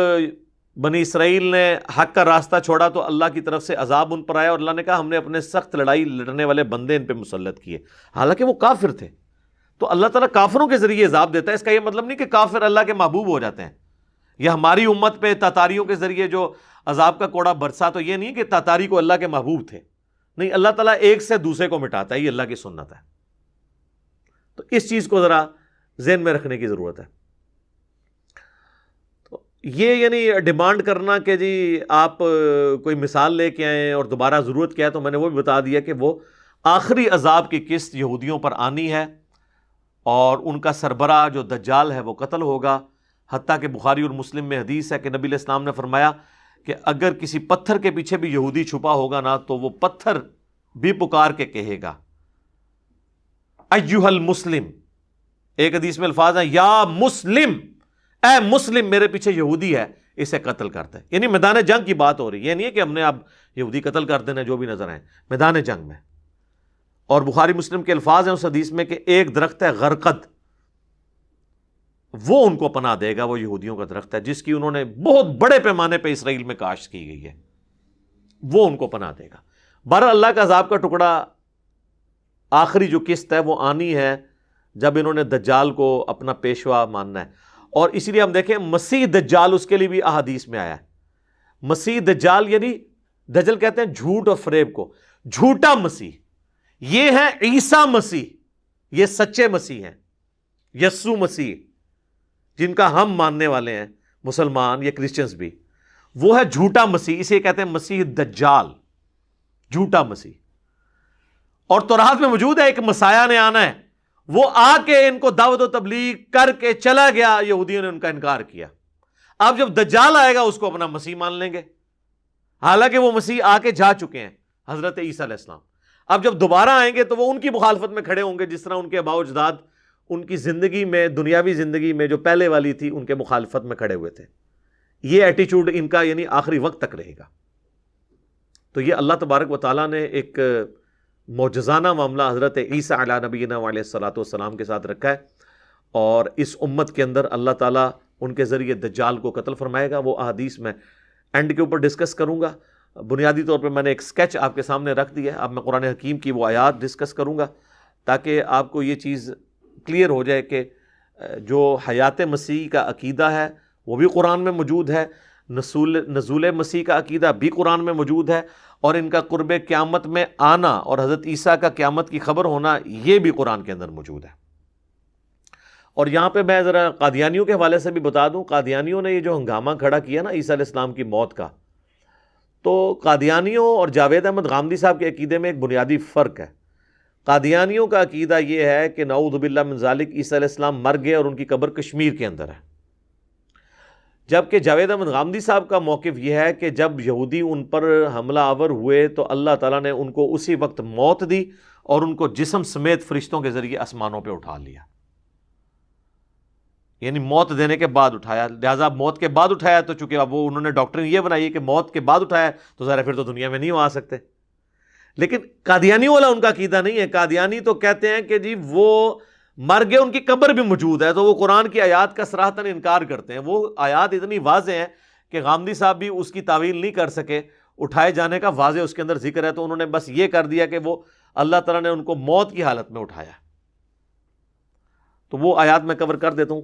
بنی اسرائیل نے حق کا راستہ چھوڑا تو اللہ کی طرف سے عذاب ان پر آیا، اور اللہ نے کہا ہم نے اپنے سخت لڑائی لڑنے والے بندے ان پہ مسلط کیے، حالانکہ وہ کافر تھے۔ تو اللہ تعالیٰ کافروں کے ذریعے عذاب دیتا ہے، اس کا یہ مطلب نہیں کہ کافر اللہ کے محبوب ہو جاتے ہیں۔ یہ ہماری امت پہ تاتاریوں کے ذریعے جو عذاب کا کوڑا برسا، تو یہ نہیں کہ تاتاری کو اللہ کے محبوب تھے، نہیں، اللہ تعالیٰ ایک سے دوسرے کو مٹاتا ہے، یہ اللہ کی سنت ہے۔ تو اس چیز کو ذرا ذہن میں رکھنے کی ضرورت ہے۔ تو یہ یعنی ڈیمانڈ کرنا کہ جی آپ کوئی مثال لے کے آئیں اور دوبارہ ضرورت کیا ہے، تو میں نے وہ بھی بتا دیا کہ وہ آخری عذاب کی قسط یہودیوں پر آنی ہے، اور ان کا سربراہ جو دجال ہے وہ قتل ہوگا۔ حتیٰ کہ بخاری اور مسلم میں حدیث ہے کہ نبی علیہ السلام نے فرمایا کہ اگر کسی پتھر کے پیچھے بھی یہودی چھپا ہوگا نا، تو وہ پتھر بھی پکار کے کہے گا ایھا المسلم، ایک حدیث میں الفاظ ہیں یا مسلم، اے مسلم میرے پیچھے یہودی ہے، اسے قتل کرتا ہے۔ یعنی میدان جنگ کی بات ہو رہی ہے، یہ نہیں ہے کہ ہم نے اب یہودی قتل کر دینا جو بھی نظر آئے، میدان جنگ میں۔ اور بخاری مسلم کے الفاظ ہیں اس حدیث میں کہ ایک درخت ہے غرقد، وہ ان کو پناہ دے گا، وہ یہودیوں کا درخت ہے جس کی انہوں نے بہت بڑے پیمانے پہ اسرائیل میں کاشت کی گئی ہے، وہ ان کو پناہ دے گا۔ بہرحال اللہ کا عذاب کا ٹکڑا آخری جو قسط ہے وہ آنی ہے جب انہوں نے دجال کو اپنا پیشوا ماننا ہے. اور اسی لیے ہم دیکھیں مسیح دجال، اس کے لیے بھی احادیث میں آیا ہے. مسیح دجال یعنی دجل کہتے ہیں جھوٹ اور فریب کو، جھوٹا مسیح. یہ ہے عیسیٰ مسیح، یہ سچے مسیح ہیں. یسوع مسیح جن کا ہم ماننے والے ہیں مسلمان یا کرسچنز بھی، وہ ہے جھوٹا مسیح. اسے کہتے ہیں مسیح دجال، جھوٹا مسیح. اور تورات میں موجود ہے ایک مسیح نے آنا ہے، وہ آ کے ان کو دعوت و تبلیغ کر کے چلا گیا، یہودیوں نے ان کا انکار کیا. اب جب دجال آئے گا اس کو اپنا مسیح مان لیں گے، حالانکہ وہ مسیح آ کے جا چکے ہیں، حضرت عیسیٰ علیہ السلام. اب جب دوبارہ آئیں گے تو وہ ان کی مخالفت میں کھڑے ہوں گے، جس طرح ان کے آباء و اجداد ان کی زندگی میں، دنیاوی زندگی میں جو پہلے والی تھی، ان کے مخالفت میں کھڑے ہوئے تھے. یہ ایٹیچیوڈ ان کا یعنی آخری وقت تک رہے گا. تو یہ اللہ تبارک و تعالیٰ نے ایک معجزانہ معاملہ حضرت عیسیٰ علیہ نبینا علیہ الصلوۃ والسلام کے ساتھ رکھا ہے، اور اس امت کے اندر اللہ تعالیٰ ان کے ذریعے دجال کو قتل فرمائے گا. وہ احادیث میں اینڈ کے اوپر ڈسکس کروں گا. بنیادی طور پر میں نے ایک سکیچ آپ کے سامنے رکھ دیا ہے. اب میں قرآن حکیم کی وہ آیات ڈسکس کروں گا تاکہ آپ کو یہ چیز کلیئر ہو جائے کہ جو حیات مسیح کا عقیدہ ہے وہ بھی قرآن میں موجود ہے، نزول مسیح کا عقیدہ بھی قرآن میں موجود ہے، اور ان کا قرب قیامت میں آنا اور حضرت عیسیٰ کا قیامت کی خبر ہونا یہ بھی قرآن کے اندر موجود ہے. اور یہاں پہ میں ذرا قادیانیوں کے حوالے سے بھی بتا دوں، قادیانیوں نے یہ جو ہنگامہ کھڑا کیا نا عیسیٰ علیہ السلام کی موت کا، تو قادیانیوں اور جاوید احمد غامدی صاحب کے عقیدے میں ایک بنیادی فرق ہے. قادیانیوں کا عقیدہ یہ ہے کہ نعوذ باللہ من ذالک عیسیٰ علیہ السلام مر گئے اور ان کی قبر کشمیر کے اندر ہے، جبکہ جاوید احمد غامدی صاحب کا موقف یہ ہے کہ جب یہودی ان پر حملہ آور ہوئے تو اللہ تعالیٰ نے ان کو اسی وقت موت دی اور ان کو جسم سمیت فرشتوں کے ذریعے آسمانوں پہ اٹھا لیا. یعنی موت دینے کے بعد اٹھایا، لہٰذا موت کے بعد اٹھایا تو چونکہ اب وہ انہوں نے ڈاکٹرین یہ بنائی ہے کہ موت کے بعد اٹھایا تو ظاہر پھر تو دنیا میں نہیں آ سکتے. لیکن قادیانیوں والا ان کا عقیدہ نہیں ہے. قادیانی تو کہتے ہیں کہ جی وہ مر گئے، ان کی قبر بھی موجود ہے، تو وہ قرآن کی آیات کا صراحتاً انکار کرتے ہیں. وہ آیات اتنی واضح ہیں کہ غامدی صاحب بھی اس کی تعویل نہیں کر سکے. اٹھائے جانے کا واضح اس کے اندر ذکر ہے، تو انہوں نے بس یہ کر دیا کہ وہ اللہ تعالیٰ نے ان کو موت کی حالت میں اٹھایا. تو وہ آیات میں کور کر دیتا ہوں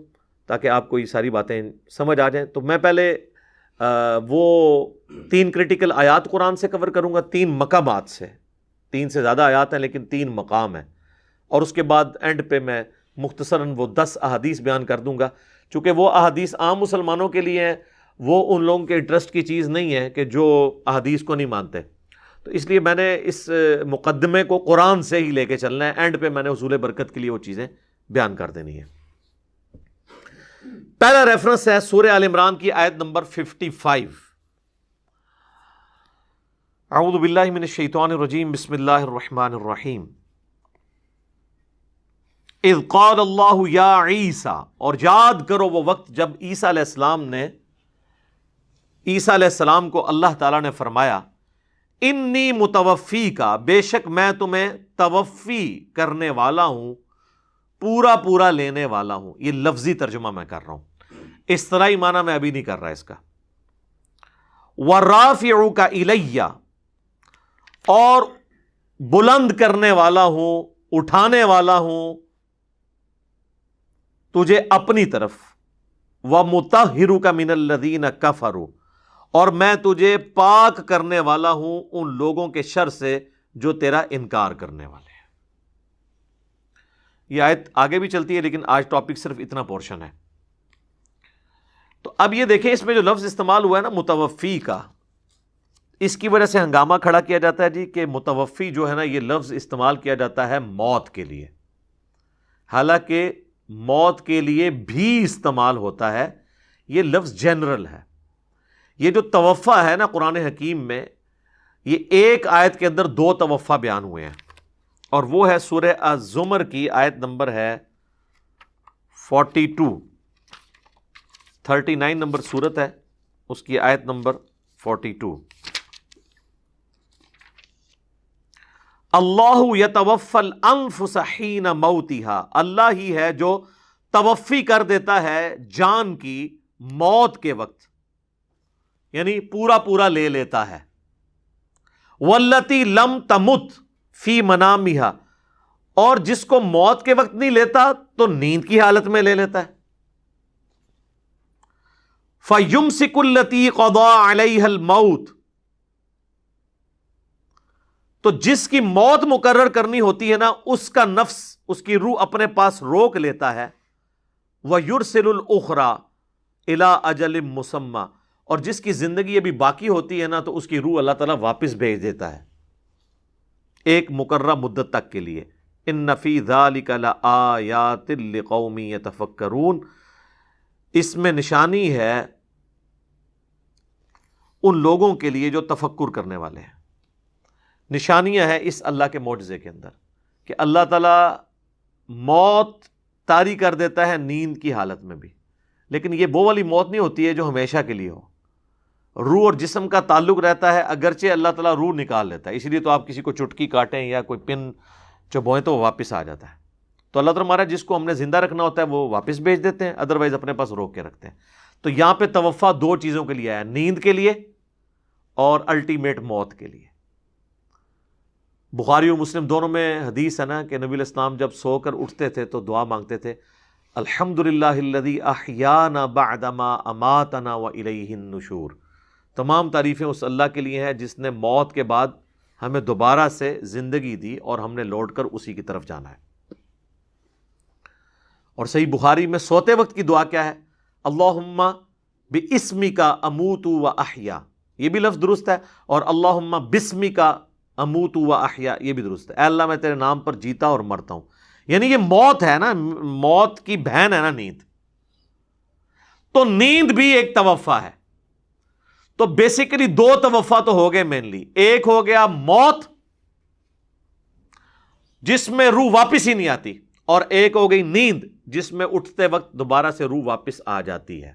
تاکہ آپ کو یہ ساری باتیں سمجھ آ جائیں. تو میں پہلے وہ 3 کریٹیکل آیات قرآن سے کور کروں گا، 3 مقامات سے. 3 سے زیادہ آیات ہیں لیکن 3 مقام ہیں، اور اس کے بعد اینڈ پہ میں مختصراً وہ 10 احادیث بیان کر دوں گا. چونکہ وہ احادیث عام مسلمانوں کے لیے ہیں، وہ ان لوگوں کے انٹرسٹ کی چیز نہیں ہے کہ جو احادیث کو نہیں مانتے. تو اس لیے میں نے اس مقدمے کو قرآن سے ہی لے کے چلنا ہے، اینڈ پہ میں نے حصول برکت کے لیے وہ چیزیں بیان کر دینی ہے. پہلا ریفرنس ہے سورہ آل عمران کی آیت نمبر 55. اعوذ باللہ من الشیطان الرجیم، بسم اللہ الرحمن الرحیم. اذ قال اللہ یا عیسیٰ، اور یاد کرو وہ وقت جب عیسیٰ علیہ السلام نے، عیسیٰ علیہ السلام کو اللہ تعالیٰ نے فرمایا انی متوفی کا، بے شک میں تمہیں توفی کرنے والا ہوں، پورا پورا لینے والا ہوں. یہ لفظی ترجمہ میں کر رہا ہوں، اصطلاحی معنی میں ابھی نہیں کر رہا اس کا. وَرَافِعُكَ إِلَيَّ، اور بلند کرنے والا ہوں، اٹھانے والا ہوں تجھے اپنی طرف. وَمُطَهِّرُكَ مِنَ الَّذِينَ كَفَرُوا، اور میں تجھے پاک کرنے والا ہوں ان لوگوں کے شر سے جو تیرا انکار کرنے والے ہیں. یہ آیت آگے بھی چلتی ہے لیکن آج ٹاپک صرف اتنا پورشن ہے. تو اب یہ دیکھیں اس میں جو لفظ استعمال ہوا ہے نا متوفی کا، اس کی وجہ سے ہنگامہ کھڑا کیا جاتا ہے جی کہ متوفی جو ہے نا یہ لفظ استعمال کیا جاتا ہے موت کے لیے، حالانکہ موت کے لیے بھی استعمال ہوتا ہے. یہ لفظ جنرل ہے. یہ جو توفا ہے نا قرآن حکیم میں، یہ ایک آیت کے اندر 2 توفا بیان ہوئے ہیں، اور وہ ہے سورہ الزمر کی آیت نمبر ہے 42، 39 نمبر سورت ہے، اس کی آیت نمبر 42. اللہ یتوفی الانفس حین موتها، اللہ ہی ہے جو توفی کر دیتا ہے جان کی موت کے وقت، یعنی پورا پورا لے لیتا ہے. واللتی لم تمت فی منامها، اور جس کو موت کے وقت نہیں لیتا تو نیند کی حالت میں لے لیتا ہے. فَيُمْسِكُ الَّتِي قَضَىٰ عَلَيْهَا الْمَوْتِ، تو جس کی موت مقرر کرنی ہوتی ہے نا، اس کا نفس، اس کی روح اپنے پاس روک لیتا ہے. وَيُرْسِلُ الْأُخْرَىٰ إِلَىٰ أَجَلٍ مُّسَمًّى، اور جس کی زندگی ابھی باقی ہوتی ہے نا، تو اس کی روح اللہ تعالیٰ واپس بھیج دیتا ہے ایک مقررہ مدت تک کے لیے. إِنَّ فِي ذَلِكَ لَآيَاتٍ لِقَوْمٍ يَتَفَكَّرُونَ، اس میں نشانی ہے ان لوگوں کے لیے جو تفکر کرنے والے ہیں. نشانیاں ہیں اس اللہ کے معجزے کے اندر کہ اللہ تعالیٰ موت طاری کر دیتا ہے نیند کی حالت میں بھی، لیکن یہ وہ والی موت نہیں ہوتی ہے جو ہمیشہ کے لیے ہو. روح اور جسم کا تعلق رہتا ہے، اگرچہ اللہ تعالیٰ روح نکال لیتا ہے. اسی لیے تو آپ کسی کو چٹکی کاٹیں یا کوئی پن چبوئیں تو وہ واپس آ جاتا ہے. تو اللہ تعالیٰ ہمارا جس کو ہم نے زندہ رکھنا ہوتا ہے وہ واپس بھیج دیتے ہیں، ادروائز اپنے پاس روک کے رکھتے ہیں. تو یہاں پہ توفع دو چیزوں کے لیے آیا، نیند کے لیے اور الٹیمیٹ موت کے لیے. بخاری و مسلم دونوں میں حدیث ہے نا کہ نبی علیہ السلام جب سو کر اٹھتے تھے تو دعا مانگتے تھے، الحمدللہ الذی احیانا بعدما اماتنا والیہ النشور. تمام تعریفیں اس اللہ کے لیے ہیں جس نے موت کے بعد ہمیں دوبارہ سے زندگی دی اور ہم نے لوٹ کر اسی کی طرف جانا ہے. اور صحیح بخاری میں سوتے وقت کی دعا کیا ہے؟ اللہم باسمک اموت و احیا، یہ بھی لفظ درست ہے، اور اللہم باسمک اموت و احیا یہ بھی درست ہے. اے اللہ میں تیرے نام پر جیتا اور مرتا ہوں. یعنی یہ موت ہے نا، موت کی بہن ہے نا نیند، تو نیند بھی ایک توفع ہے. تو بیسیکلی دو توفع تو ہو گئے مینلی. ایک ہو گیا موت جس میں روح واپس ہی نہیں آتی، اور ایک ہو گئی نیند جس میں اٹھتے وقت دوبارہ سے روح واپس آ جاتی ہے.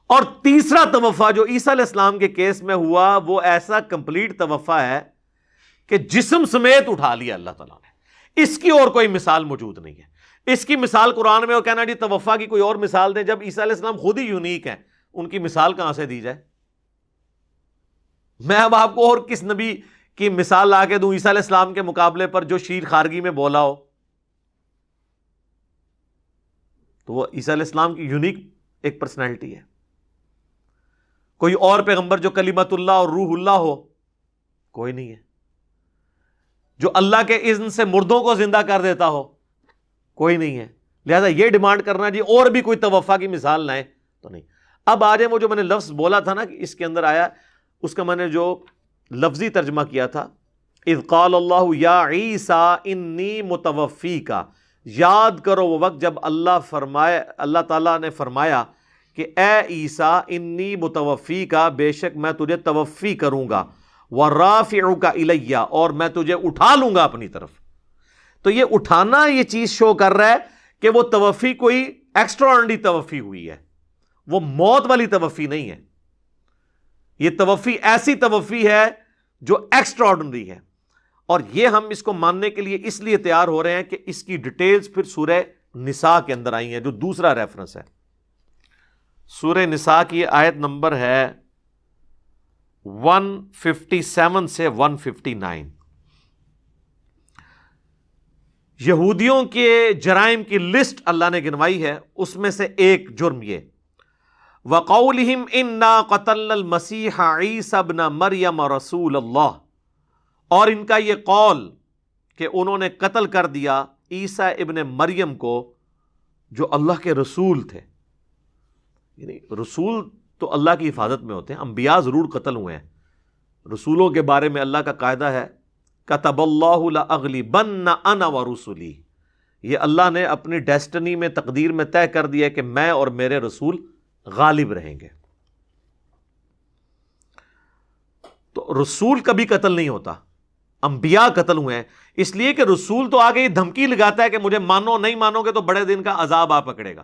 اور تیسرا توفع جو عیسیٰ علیہ السلام کے کیس میں ہوا وہ ایسا کمپلیٹ توفع ہے کہ جسم سمیت اٹھا لیا اللہ تعالیٰ نے. اس کی اور کوئی مثال موجود نہیں ہے. اس کی مثال قرآن میں وہ کہنا جی توفع کی کوئی اور مثال دیں، جب عیسیٰ علیہ السلام خود ہی یونیک ہیں، ان کی مثال کہاں سے دی جائے؟ میں اب آپ کو اور کس نبی کی مثال لا کے دوں عیسیٰ علیہ السلام کے مقابلے پر جو شیر خارگی میں بولا ہو؟ تو وہ عیسیٰ علیہ السلام کی یونیک ایک پرسنالٹی ہے. کوئی اور پیغمبر جو کلمت اللہ اور روح اللہ ہو؟ کوئی نہیں ہے. جو اللہ کے اذن سے مردوں کو زندہ کر دیتا ہو؟ کوئی نہیں ہے. لہذا یہ ڈیمانڈ کرنا جی اور بھی کوئی توفع کی مثال لائیں تو نہیں. اب آج وہ جو میں نے لفظ بولا تھا نا کہ اس کے اندر آیا، اس کا میں نے جو لفظی ترجمہ کیا تھا، اذ قال اللہ یا عیسیٰ انی متوفیک، یاد کرو وہ وقت جب اللہ تعالیٰ نے فرمایا کہ اے عیسیٰ انی متوفیک، بے شک میں تجھے توفی کروں گا، ورافعک الی، اور میں تجھے اٹھا لوں گا اپنی طرف. تو یہ اٹھانا یہ چیز شو کر رہا ہے کہ وہ توفی کوئی ایکسٹرا آرڈنری توفی ہوئی ہے، وہ موت والی توفی نہیں ہے. یہ توفی ایسی توفی ہے جو ایکسٹرا آرڈنری ہے. اور یہ ہم اس کو ماننے کے لیے اس لیے تیار ہو رہے ہیں کہ اس کی ڈیٹیلز پھر سورہ نساء کے اندر آئی ہیں جو دوسرا ریفرنس ہے. سورہ نساء کی آیت نمبر ہے 157 سے 159. یہودیوں کے جرائم کی لسٹ اللہ نے گنوائی ہے، اس میں سے ایک جرم یہ، وَقَوْلِهِمْ إِنَّا قَتَلْنَا الْمَسِيحَ عِيسَى ابْنَ مَرْيَمَ رَسُولَ اللَّهِ، اور ان کا یہ قول کہ انہوں نے قتل کر دیا عیسیٰ ابن مریم کو جو اللہ کے رسول تھے. یعنی رسول تو اللہ کی حفاظت میں ہوتے ہیں، انبیاء ضرور قتل ہوئے ہیں. رسولوں کے بارے میں اللہ کا قاعدہ ہے کتب اللہ لأغلبن انا ورسلی، یہ اللہ نے اپنی ڈیسٹنی میں، تقدیر میں طے کر دیا کہ میں اور میرے رسول غالب رہیں گے. تو رسول کبھی قتل نہیں ہوتا، انبیاء قتل ہوئے ہیں. اس لیے کہ رسول تو آگے یہ دھمکی لگاتا ہے کہ مجھے مانو، نہیں مانو گے تو بڑے دن کا عذاب آ پکڑے گا.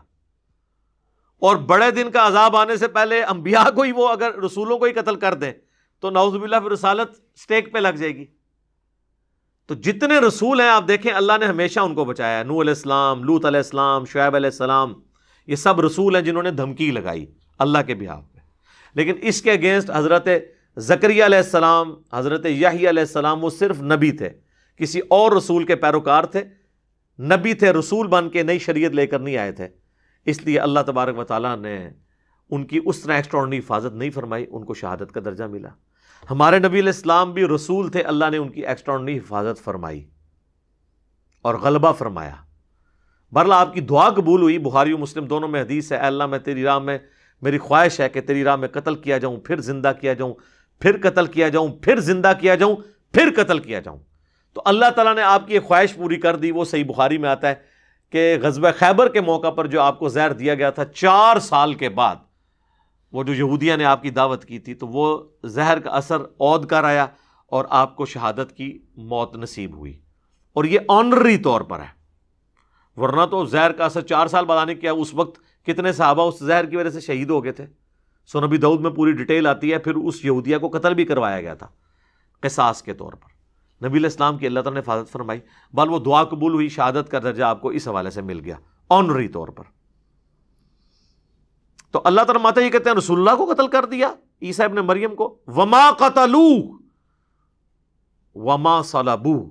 اور بڑے دن کا عذاب آنے سے پہلے انبیاء کو ہی وہ اگر رسولوں کو ہی قتل کر دیں تو نعوذ باللہ پھر رسالت سٹیک پہ لگ جائے گی. تو جتنے رسول ہیں آپ دیکھیں اللہ نے ہمیشہ ان کو بچایا ہے. نوح علیہ السلام، لوط علیہ السلام، شعیب علیہ السلام، یہ سب رسول ہیں جنہوں نے دھمکی لگائی اللہ کے بہاف میں. لیکن اس کے اگینسٹ حضرت زکریا علیہ السلام، حضرت یحییٰ علیہ السلام وہ صرف نبی تھے کسی اور رسول کے پیروکار تھے، نبی تھے، رسول بن کے نئی شریعت لے کر نہیں آئے تھے، اس لیے اللہ تبارک و تعالیٰ نے ان کی اس طرح ایکسٹراڈنری حفاظت نہیں فرمائی، ان کو شہادت کا درجہ ملا۔ ہمارے نبی علیہ السلام بھی رسول تھے، اللہ نے ان کی ایکسٹراڈنری حفاظت فرمائی اور غلبہ فرمایا۔ بہرحال آپ کی دعا قبول ہوئی، بخاری و مسلم دونوں میں حدیث ہے، اے اللہ میں تیری راہ میں، میری خواہش ہے کہ تیری راہ میں قتل کیا جاؤں، پھر زندہ کیا جاؤں، پھر قتل کیا جاؤں، پھر زندہ کیا جاؤں، پھر قتل کیا جاؤں۔ تو اللہ تعالیٰ نے آپ کی ایک خواہش پوری کر دی۔ وہ صحیح بخاری میں آتا ہے کہ غزوہ خیبر کے موقع پر جو آپ کو زہر دیا گیا تھا، 4 سال کے بعد وہ جو یہودیہ نے آپ کی دعوت کی تھی، تو وہ زہر کا اثر عود کر آیا اور آپ کو شہادت کی موت نصیب ہوئی، اور یہ آنرری طور پر ہے، ورنہ تو زہر کا اثر 4 سال بعد آنے کیا، اس وقت کتنے صحابہ اس زہر کی وجہ سے شہید ہو گئے تھے۔ سنن نبی داؤد میں پوری ڈیٹیل آتی ہے، پھر اس یہودیہ کو قتل بھی کروایا گیا تھا قصاص کے طور پر۔ نبی علیہ السلام کی اللہ تعالیٰ نے حفاظت فرمائی، بل وہ دعا قبول ہوئی، شہادت کا درجہ آپ کو اس حوالے سے مل گیا آنری طور پر۔ تو اللہ تعالیٰ ماتا یہ کہتے ہیں رسول اللہ کو قتل کر دیا، عیسیٰ ابن مریم کو، وما قتلوہ وما صلبوہ،